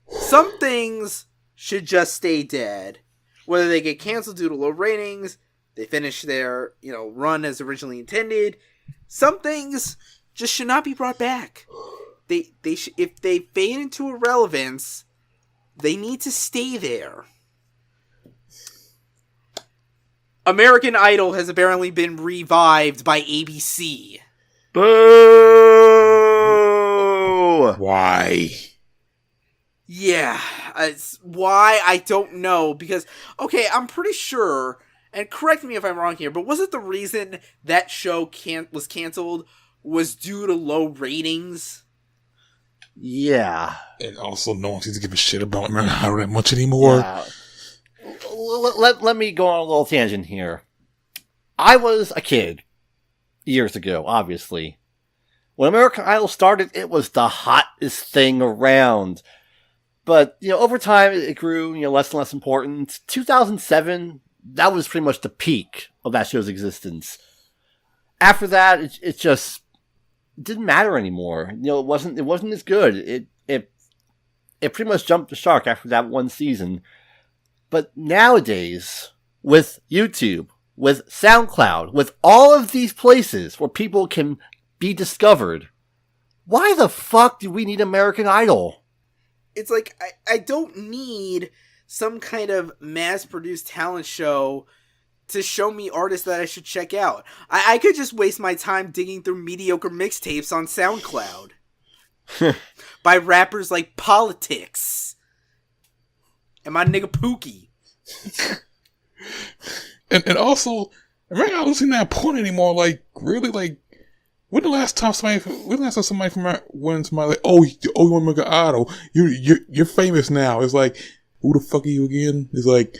some things should just stay dead. Whether they get canceled due to low ratings, they finish their, run as originally intended. Some things just should not be brought back. If they fade into irrelevance, they need to stay there. American Idol has apparently been revived by ABC. Boo! Why? Yeah, why, I don't know, because, okay, I'm pretty sure, and correct me if I'm wrong here, but was it the reason that show was canceled was due to low ratings? Yeah. And also no one seems to give a shit about American Idol that much anymore. Yeah. let me go on a little tangent here. I was a kid years ago, obviously. When American Idol started, it was the hottest thing around. But, over time, it grew, less and less important. 2007, that was pretty much the peak of that show's existence. After that, it just didn't matter anymore. It wasn't as good. It pretty much jumped the shark after that one season. But nowadays, with YouTube, with SoundCloud, with all of these places where people can be discovered, why the fuck do we need American Idol? It's like, I don't need some kind of mass-produced talent show to show me artists that I should check out. I could just waste my time digging through mediocre mixtapes on SoundCloud. By rappers like Politics. And my nigga Pookie. And also, American Idol isn't that important anymore. Like, really, like, when the last time somebody from when somebody like, oh, you want American Idol? You're famous now. It's like, who the fuck are you again? It's like,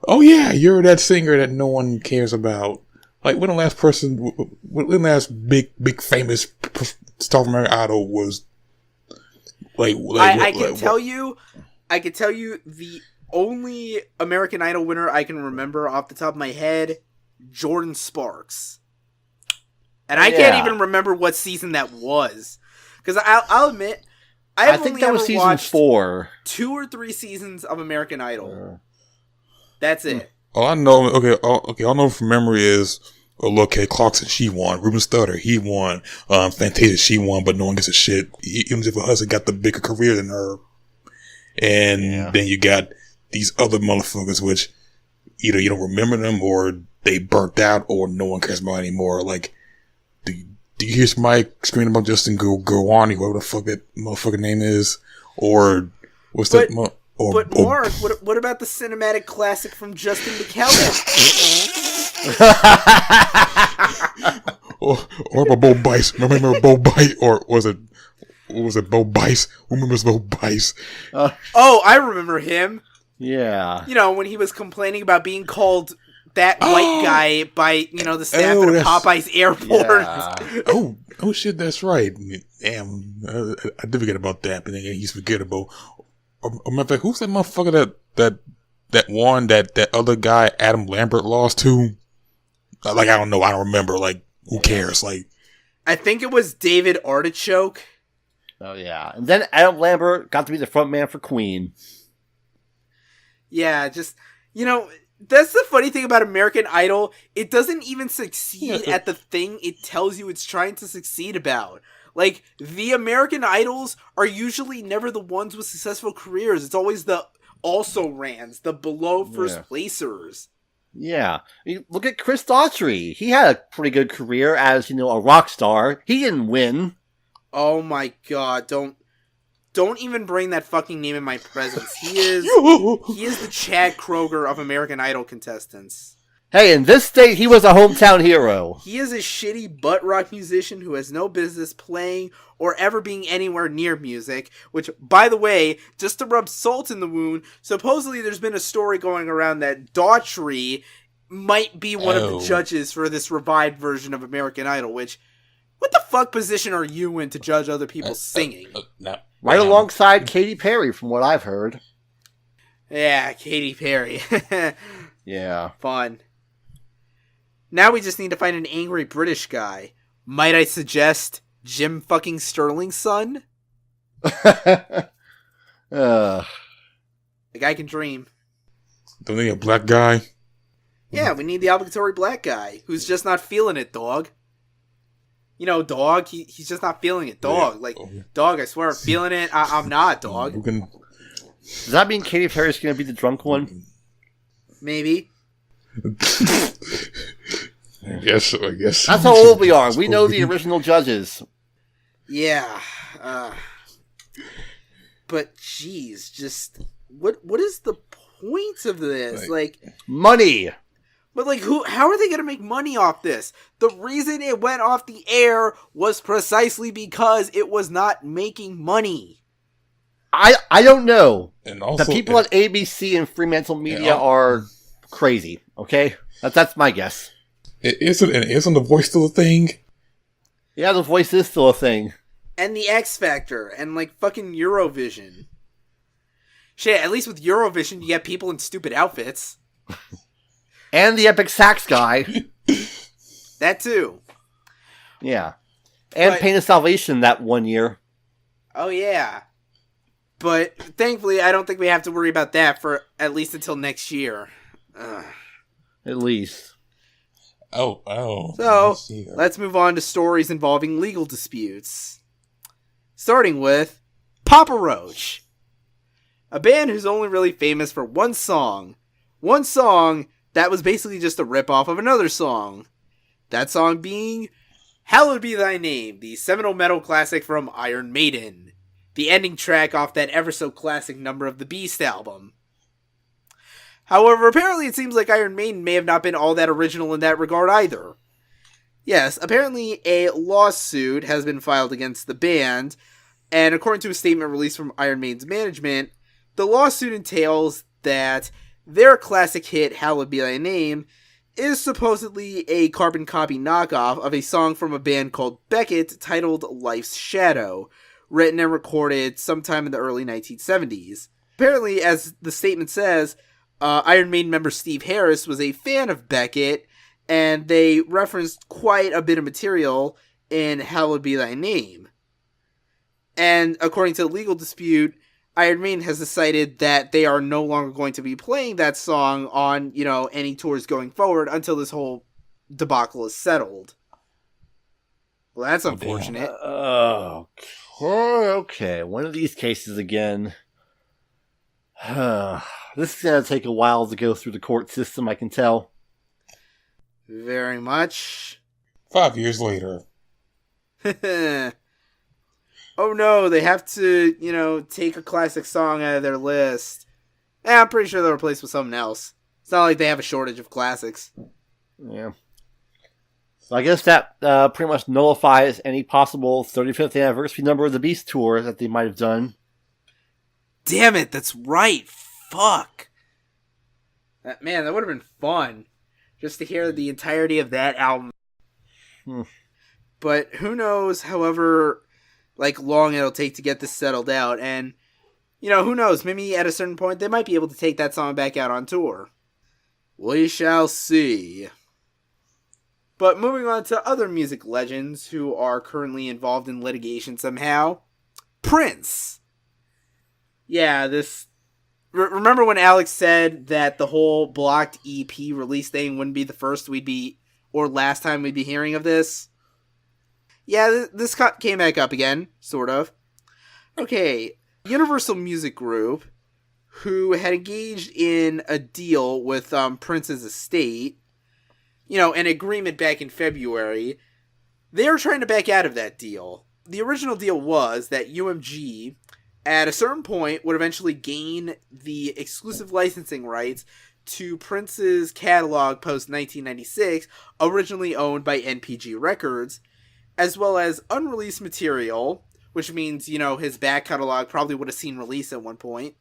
oh yeah, you're that singer that no one cares about. Like, when the last big famous star from American Idol was I can tell you the only American Idol winner I can remember off the top of my head, Jordan Sparks. And I can't even remember what season that was. Because I'll admit, I think that was season 4. 2 or 3 seasons of American Idol. That's it. All I know, all I know from memory is, Kay Clarkson, she won. Ruben Studdard, he won. Fantasia, she won, but no one gives a shit. Even if her husband got the bigger career than her. And then you got these other motherfuckers, which either you don't remember them, or they burnt out, or no one cares about anymore. Like, do you hear somebody screaming about Justin Gowani, whatever the fuck that motherfucking name is? Or what's that? But Mark, what about the cinematic classic from Justin McKellen? or about Bo Bice. Remember Bo Bice? Or was it Bo Bice? Who remembers Bo Bice? Oh, I remember him. Yeah. When he was complaining about being called that white guy by, the staff at Popeye's airport. Yeah. oh shit, that's right. Damn, I did forget about that, but then he's forgettable. Matter of fact, who's that motherfucker that won that other guy Adam Lambert lost to? Like, I don't know, I don't remember. Like, who cares? Like, I think it was David Artichoke. Oh yeah, and then Adam Lambert got to be the frontman for Queen. Yeah, just that's the funny thing about American Idol. It doesn't even succeed at the thing it tells you it's trying to succeed about. Like, the American Idols are usually never the ones with successful careers. It's always the also-rans, the below first placers. Yeah. Look at Chris Daughtry. He had a pretty good career as, a rock star. He didn't win. Oh my god, don't even bring that fucking name in my presence. He is the Chad Kroger of American Idol contestants. Hey, in this state, he was a hometown hero. He is a shitty butt rock musician who has no business playing or ever being anywhere near music, which, by the way, just to rub salt in the wound, supposedly there's been a story going around that Daughtry might be one of the judges for this revived version of American Idol, which, what the fuck position are you in to judge other people singing? Right alongside Katy Perry, from what I've heard. Yeah, Katy Perry. Yeah. Fun. Now we just need to find an angry British guy. Might I suggest Jim fucking Sterling's son? The guy can dream. Don't need a black guy? Yeah, we need the obligatory black guy who's just not feeling it, dog. Dog, he's just not feeling it, dog. Dog, I swear I'm feeling it. I'm not, dog. Does that mean Katy Perry's going to be the drunk one? Maybe. I guess. That's how old we are. We know the original judges. Yeah. But, jeez, just... What is the point of this? Money! But, how are they going to make money off this? The reason it went off the air was precisely because it was not making money. I don't know. And also, the people at ABC and Fremantle Media are crazy. Okay, that's my guess. Isn't the voice still a thing? Yeah, the voice is still a thing. And the X Factor and like fucking Eurovision. Shit, at least with Eurovision, you get people in stupid outfits. And the Epic Sax guy. That too. Yeah. And Pain of Salvation that one year. Oh, yeah. But thankfully, I don't think we have to worry about that for at least until next year. At least. Oh. So, let's move on to stories involving legal disputes. Starting with Papa Roach. A band who's only really famous for one song. One song that was basically just a ripoff of another song. That song being Hallowed Be Thy Name, the seminal metal classic from Iron Maiden. The ending track off that ever-so-classic Number of the Beast album. However, apparently it seems like Iron Maiden may have not been all that original in that regard either. Yes, apparently a lawsuit has been filed against the band, and according to a statement released from Iron Maiden's management, the lawsuit entails that their classic hit, Hallowed Be Thy Name, is supposedly a carbon copy knockoff of a song from a band called Beckett titled Life's Shadow, written and recorded sometime in the early 1970s. Apparently, as the statement says, Iron Maiden member Steve Harris was a fan of Beckett, and they referenced quite a bit of material in Hallowed Be Thy Name. And according to the legal dispute, Iron Maiden has decided that they are no longer going to be playing that song on, any tours going forward until this whole debacle is settled. Well, that's unfortunate. Okay. One of these cases again. This is going to take a while to go through the court system, I can tell. Very much. 5 years later. Oh no, they have to, take a classic song out of their list. I'm pretty sure they'll replace with something else. It's not like they have a shortage of classics. Yeah. So I guess that pretty much nullifies any possible 35th anniversary Number of the Beast tour that they might have done. Damn it, that's right. Fuck. Man, that would have been fun. Just to hear the entirety of that album. But who knows, however long it'll take to get this settled out. And, who knows, maybe at a certain point they might be able to take that song back out on tour. We shall see. But moving on to other music legends who are currently involved in litigation somehow. Prince. Yeah, remember when Alex said that the whole blocked EP release thing wouldn't be the first last time we'd be hearing of this? Yeah, this came back up again, sort of. Okay, Universal Music Group, who had engaged in a deal with Prince's estate, an agreement back in February, they are trying to back out of that deal. The original deal was that UMG, at a certain point, would eventually gain the exclusive licensing rights to Prince's catalog post-1996, originally owned by NPG Records, as well as unreleased material, which means, his back catalog probably would have seen release at one point,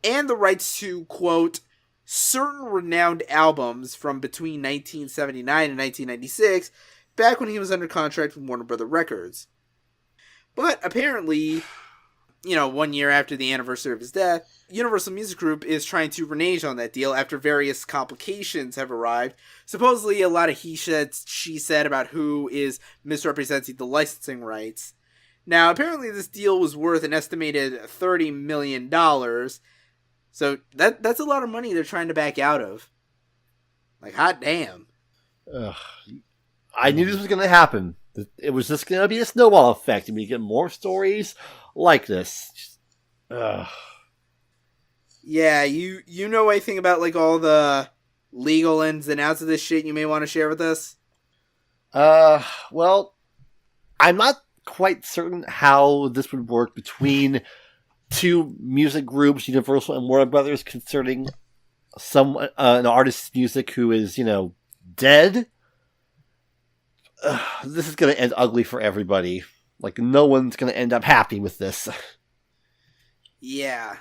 and the rights to, quote, certain renowned albums from between 1979 and 1996, back when he was under contract with Warner Brother Records. But apparently, 1 year after the anniversary of his death, Universal Music Group is trying to renege on that deal after various complications have arrived. Supposedly a lot of he said, she said about who is misrepresenting the licensing rights. Now, apparently this deal was worth an estimated $30 million. So that's a lot of money they're trying to back out of. Hot damn. I knew this was going to happen. It was just going to be a snowball effect, and we get more stories like this. Yeah, you know anything about all the legal ins and outs of this shit you may want to share with us? Well, I'm not quite certain how this would work between two music groups, Universal and Warner Brothers, concerning an artist's music who is, dead. This is going to end ugly for everybody. No one's going to end up happy with this. Yeah.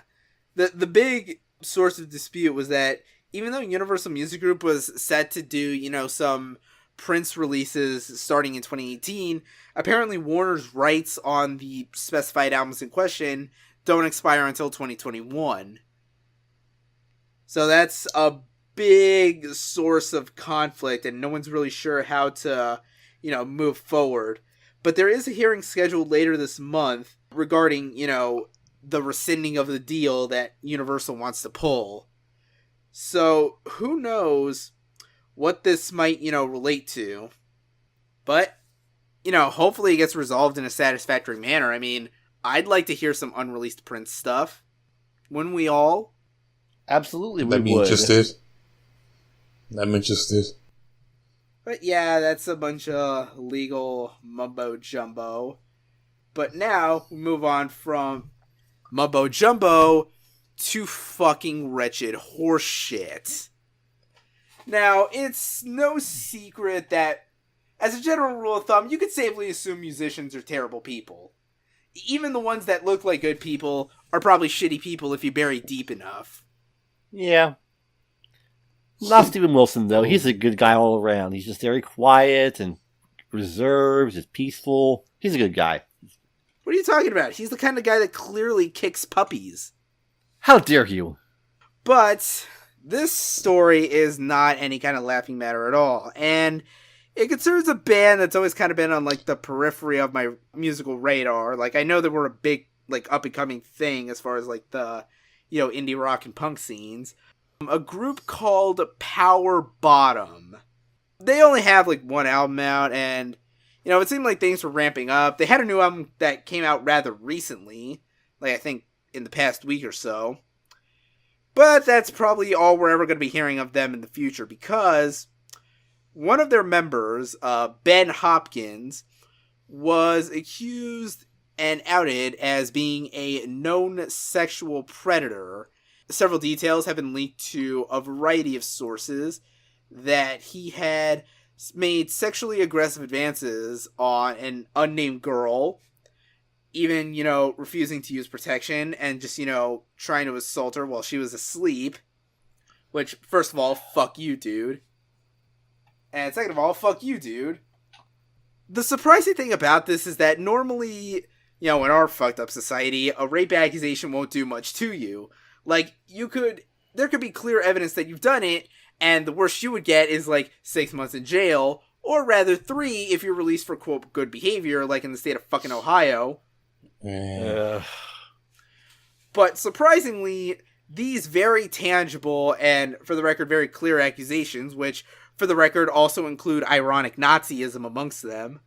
The big source of dispute was that even though Universal Music Group was set to do, some Prince releases starting in 2018, apparently Warner's rights on the specified albums in question don't expire until 2021. So that's a big source of conflict, and no one's really sure how to, move forward. But there is a hearing scheduled later this month regarding, the rescinding of the deal that Universal wants to pull. So who knows what this might, relate to. But, hopefully it gets resolved in a satisfactory manner. I mean, I'd like to hear some unreleased Prince stuff. Wouldn't we all? Absolutely, we I'm would. I'm interested. But yeah, that's a bunch of legal mumbo-jumbo. But now, we move on from mumbo-jumbo to fucking wretched horseshit. Now, it's no secret that, as a general rule of thumb, you could safely assume musicians are terrible people. Even the ones that look like good people are probably shitty people if you bury deep enough. Yeah. Not Steven Wilson, though. He's a good guy all around. He's just very quiet and reserved, just peaceful. He's a good guy. What are you talking about? He's the kind of guy that clearly kicks puppies. How dare you? But this story is not any kind of laughing matter at all. And it concerns a band that's always kind of been on, the periphery of my musical radar. I know they were a big, up-and-coming thing as far as, the, indie rock and punk scenes. A group called Power Bottom. They only have, one album out, and, it seemed like things were ramping up. They had a new album that came out rather recently, I think in the past week or so. But that's probably all we're ever going to be hearing of them in the future, because one of their members, Ben Hopkins, was accused and outed as being a known sexual predator. Several details have been leaked to a variety of sources that he had made sexually aggressive advances on an unnamed girl, even, refusing to use protection and just, trying to assault her while she was asleep. Which, first of all, fuck you, dude. And second of all, fuck you, dude. The surprising thing about this is that normally, in our fucked up society, a rape accusation won't do much to you. There could be clear evidence that you've done it, and the worst you would get is, 6 months in jail, or rather 3 if you're released for, quote, good behavior, in the state of fucking Ohio. But surprisingly, these very tangible and, for the record, very clear accusations, which, for the record, also include ironic Nazism amongst them,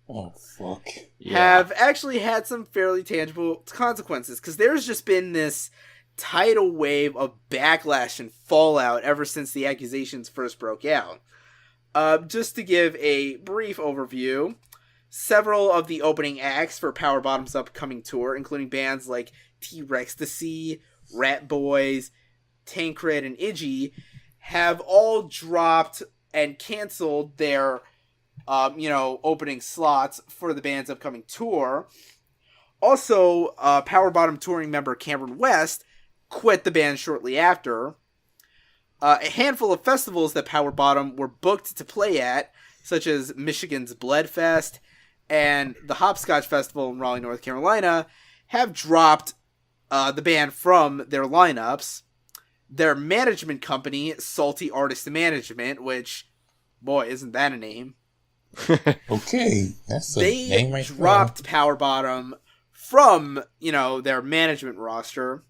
oh, fuck. have actually had some fairly tangible consequences, because there's just been this tidal wave of backlash and fallout ever since the accusations first broke out. Just to give a brief overview, several of the opening acts for Power Bottom's upcoming tour, including bands like T-Rextasy, Rat Boys, Tancred, and Iggy, have all dropped and canceled their, opening slots for the band's upcoming tour. Also, Power Bottom touring member Cameron West quit the band shortly after. A handful of festivals that Power Bottom were booked to play at, such as Michigan's Bloodfest and the Hopscotch Festival in Raleigh, North Carolina, have dropped the band from their lineups. Their management company, Salty Artist Management, which, boy, isn't that a name? Okay, that's a name right there. They dropped Power Bottom from, their management roster.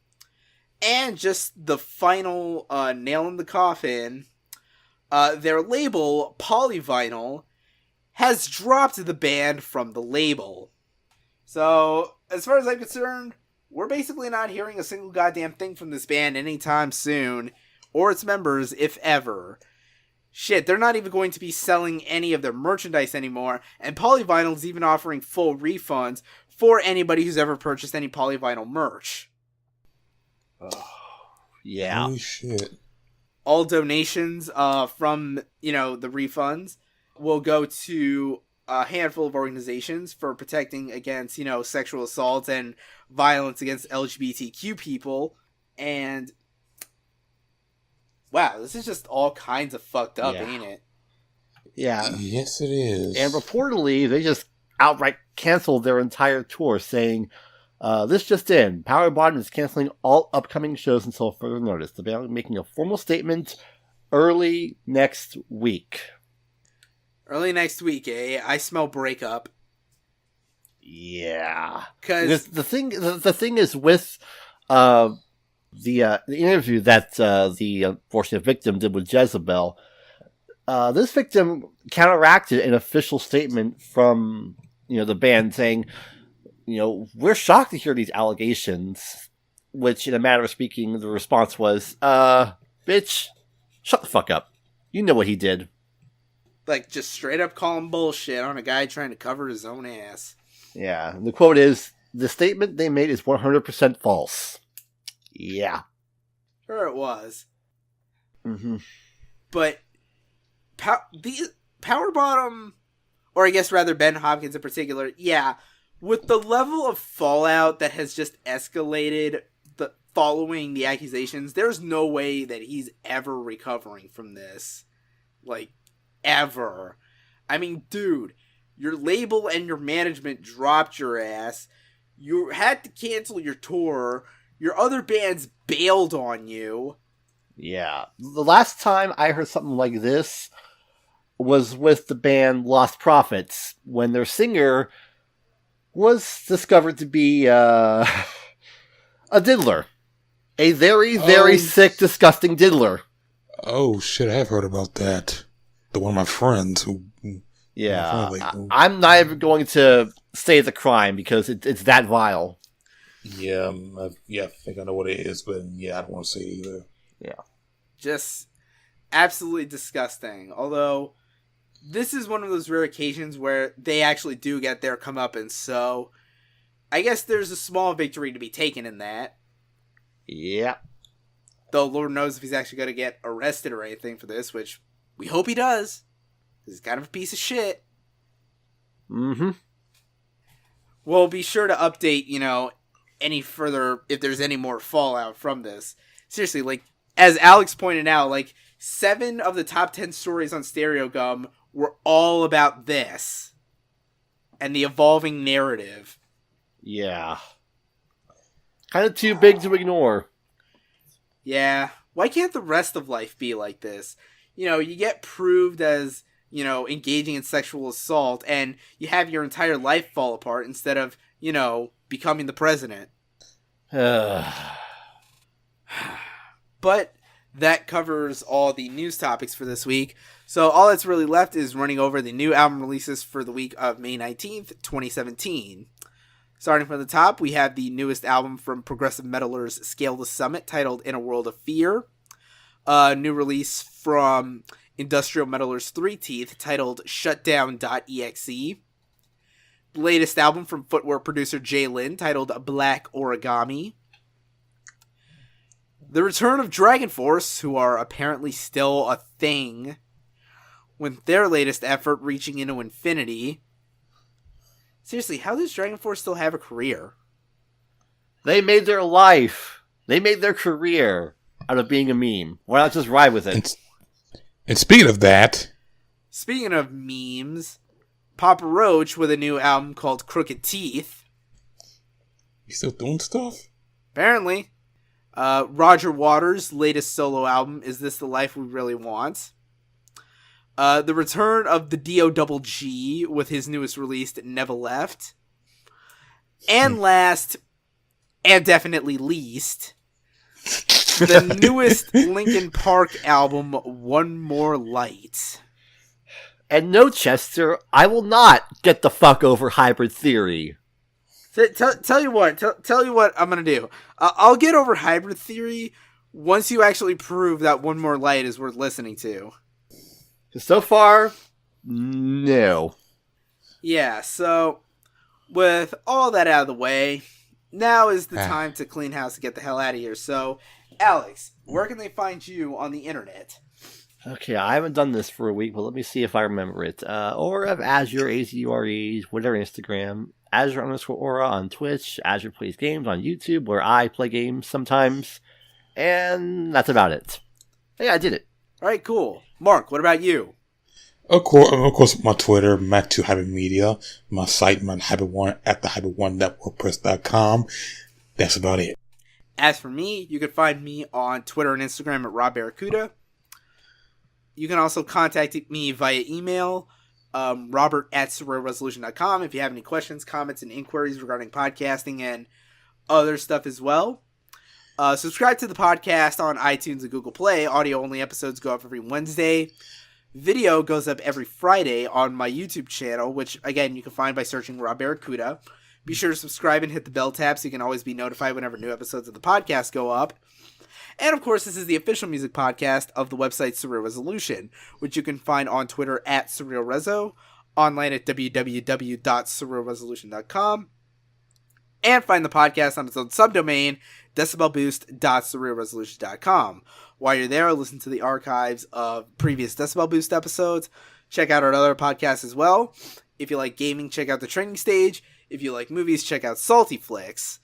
And just the final nail in the coffin, their label, Polyvinyl, has dropped the band from the label. So, as far as I'm concerned, we're basically not hearing a single goddamn thing from this band anytime soon, or its members, if ever. Shit, they're not even going to be selling any of their merchandise anymore, and Polyvinyl's even offering full refunds for anybody who's ever purchased any Polyvinyl merch. Oh, yeah. Holy shit. All donations from, the refunds will go to a handful of organizations for protecting against, sexual assault and violence against LGBTQ people. And wow, this is just all kinds of fucked up, ain't it? Yeah. Yes, it is. And reportedly, they just outright canceled their entire tour, saying, this just in, Power Bottom is canceling all upcoming shows until further notice. The band will be making a formal statement early next week. Early next week, eh? I smell breakup. Yeah. Because the thing is with the interview that the unfortunate victim did with Jezebel, this victim counteracted an official statement from the band saying, we're shocked to hear these allegations, which in a matter of speaking, the response was, bitch, shut the fuck up. You know what he did. Like, just straight up calling bullshit on a guy trying to cover his own ass. Yeah, the quote is, the statement they made is 100% false. Yeah. Sure it was. Mm-hmm. But the Power Bottom, or I guess rather Ben Hopkins in particular, yeah, with the level of fallout that has just escalated following the accusations, there's no way that he's ever recovering from this. Like, ever. I mean, dude, your label and your management dropped your ass. You had to cancel your tour. Your other bands bailed on you. Yeah. The last time I heard something like this was with the band Lost Prophets, when their singer was discovered to be a diddler. A very, very sick, disgusting diddler. Oh, shit, I have heard about that. One of my friends who... Yeah, I'm not even going to say the crime because it's that vile. Yeah, I think I know what it is, but yeah, I don't want to say it either. Yeah. Just absolutely disgusting. Although, this is one of those rare occasions where they actually do get their comeuppance, so I guess there's a small victory to be taken in that. Yeah. Though Lord knows if he's actually going to get arrested or anything for this, which we hope he does. He's kind of a piece of shit. Mm-hmm. We'll be sure to update, any further, if there's any more fallout from this. Seriously, like, as Alex pointed out, like, 7 of the top 10 stories on Stereo Gum were all about this. And the evolving narrative. Yeah. Kind of too big to ignore. Yeah. Why can't the rest of life be like this? You get proved as, engaging in sexual assault, and you have your entire life fall apart instead of, becoming the president. But that covers all the news topics for this week. So all that's really left is running over the new album releases for the week of May 19th, 2017. Starting from the top, we have the newest album from progressive metalers Scale the Summit, titled In a World of Fear. A new release from industrial metalers Three Teeth, titled Shutdown.exe. The latest album from footwear producer Jay Lynn, titled Black Origami. The return of Dragon Force, who are apparently still a thing, with their latest effort, Reaching Into Infinity. Seriously, how does Dragon Force still have a career? They made their life. They made their career out of being a meme. Why not just ride with it? And speaking of that... Speaking of memes, Papa Roach with a new album called Crooked Teeth. You still doing stuff? Apparently. Roger Waters' latest solo album, Is This the Life We Really Want? The return of the D.O.G.G. with his newest release, Never Left. And last, and definitely least, the newest Linkin Park album, One More Light. And no, Chester, I will not get the fuck over Hybrid Theory. Tell you what I'm gonna do. I'll get over Hybrid Theory once you actually prove that One More Light is worth listening to. So far, no. Yeah, so with all that out of the way, now is the time to clean house and get the hell out of here. So, Alex, where can they find you on the internet? Okay, I haven't done this for a week, but let me see if I remember it. Aura of Azure, AZURE, whatever Instagram. Azure_Aura on Twitch. Azure Plays Games on YouTube, where I play games sometimes. And that's about it. Yeah, I did it. All right, cool. Mark, what about you? Of course, my Twitter, Mac2HybridMedia, my site, MyHybrid1 at thehybrid1.wordpress.com. That's about it. As for me, you can find me on Twitter and Instagram at RobBarracuda. You can also contact me via email, robert@surrealresolution.com, if you have any questions, comments, and inquiries regarding podcasting and other stuff as well. Subscribe to the podcast on iTunes and Google Play. Audio-only episodes go up every Wednesday. Video goes up every Friday on my YouTube channel, which, again, you can find by searching Rob Barracuda. Be sure to subscribe and hit the bell tab so you can always be notified whenever new episodes of the podcast go up. And, of course, this is the official music podcast of the website Surreal Resolution, which you can find on Twitter at SurrealRezo, online at www.surrealresolution.com, and find the podcast on its own subdomain, decibelboost.surrealresolution.com. While you're there, listen to the archives of previous Decibel Boost episodes. Check out our other podcasts as well. If you like gaming, check out The Training Stage. If you like movies, check out Salty Flicks.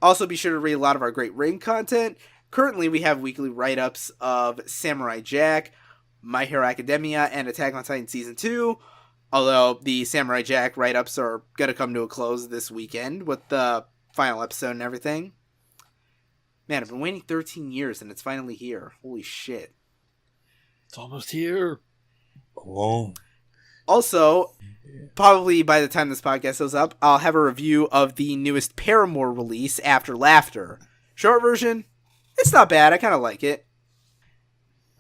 Also, be sure to read a lot of our great Ring content. Currently, we have weekly write-ups of Samurai Jack, My Hero Academia, and Attack on Titan Season 2. Although, the Samurai Jack write-ups are going to come to a close this weekend with the final episode and everything. Man, I've been waiting 13 years and it's finally here. Holy shit. It's almost here. Oh. Also, probably by the time this podcast goes up, I'll have a review of the newest Paramore release, After Laughter. Short version, it's not bad. I kind of like it.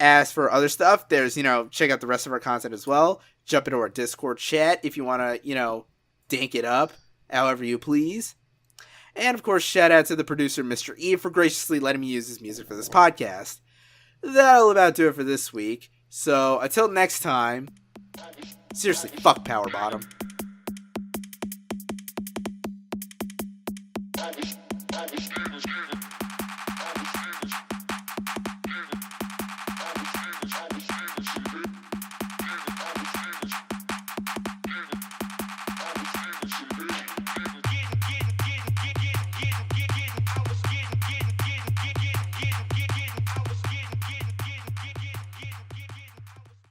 As for other stuff, there's, check out the rest of our content as well. Jump into our Discord chat if you want to, dank it up however you please. And, of course, shout out to the producer, Mr. E, for graciously letting me use his music for this podcast. That'll about do it for this week. So, until next time, seriously, fuck Power Bottom.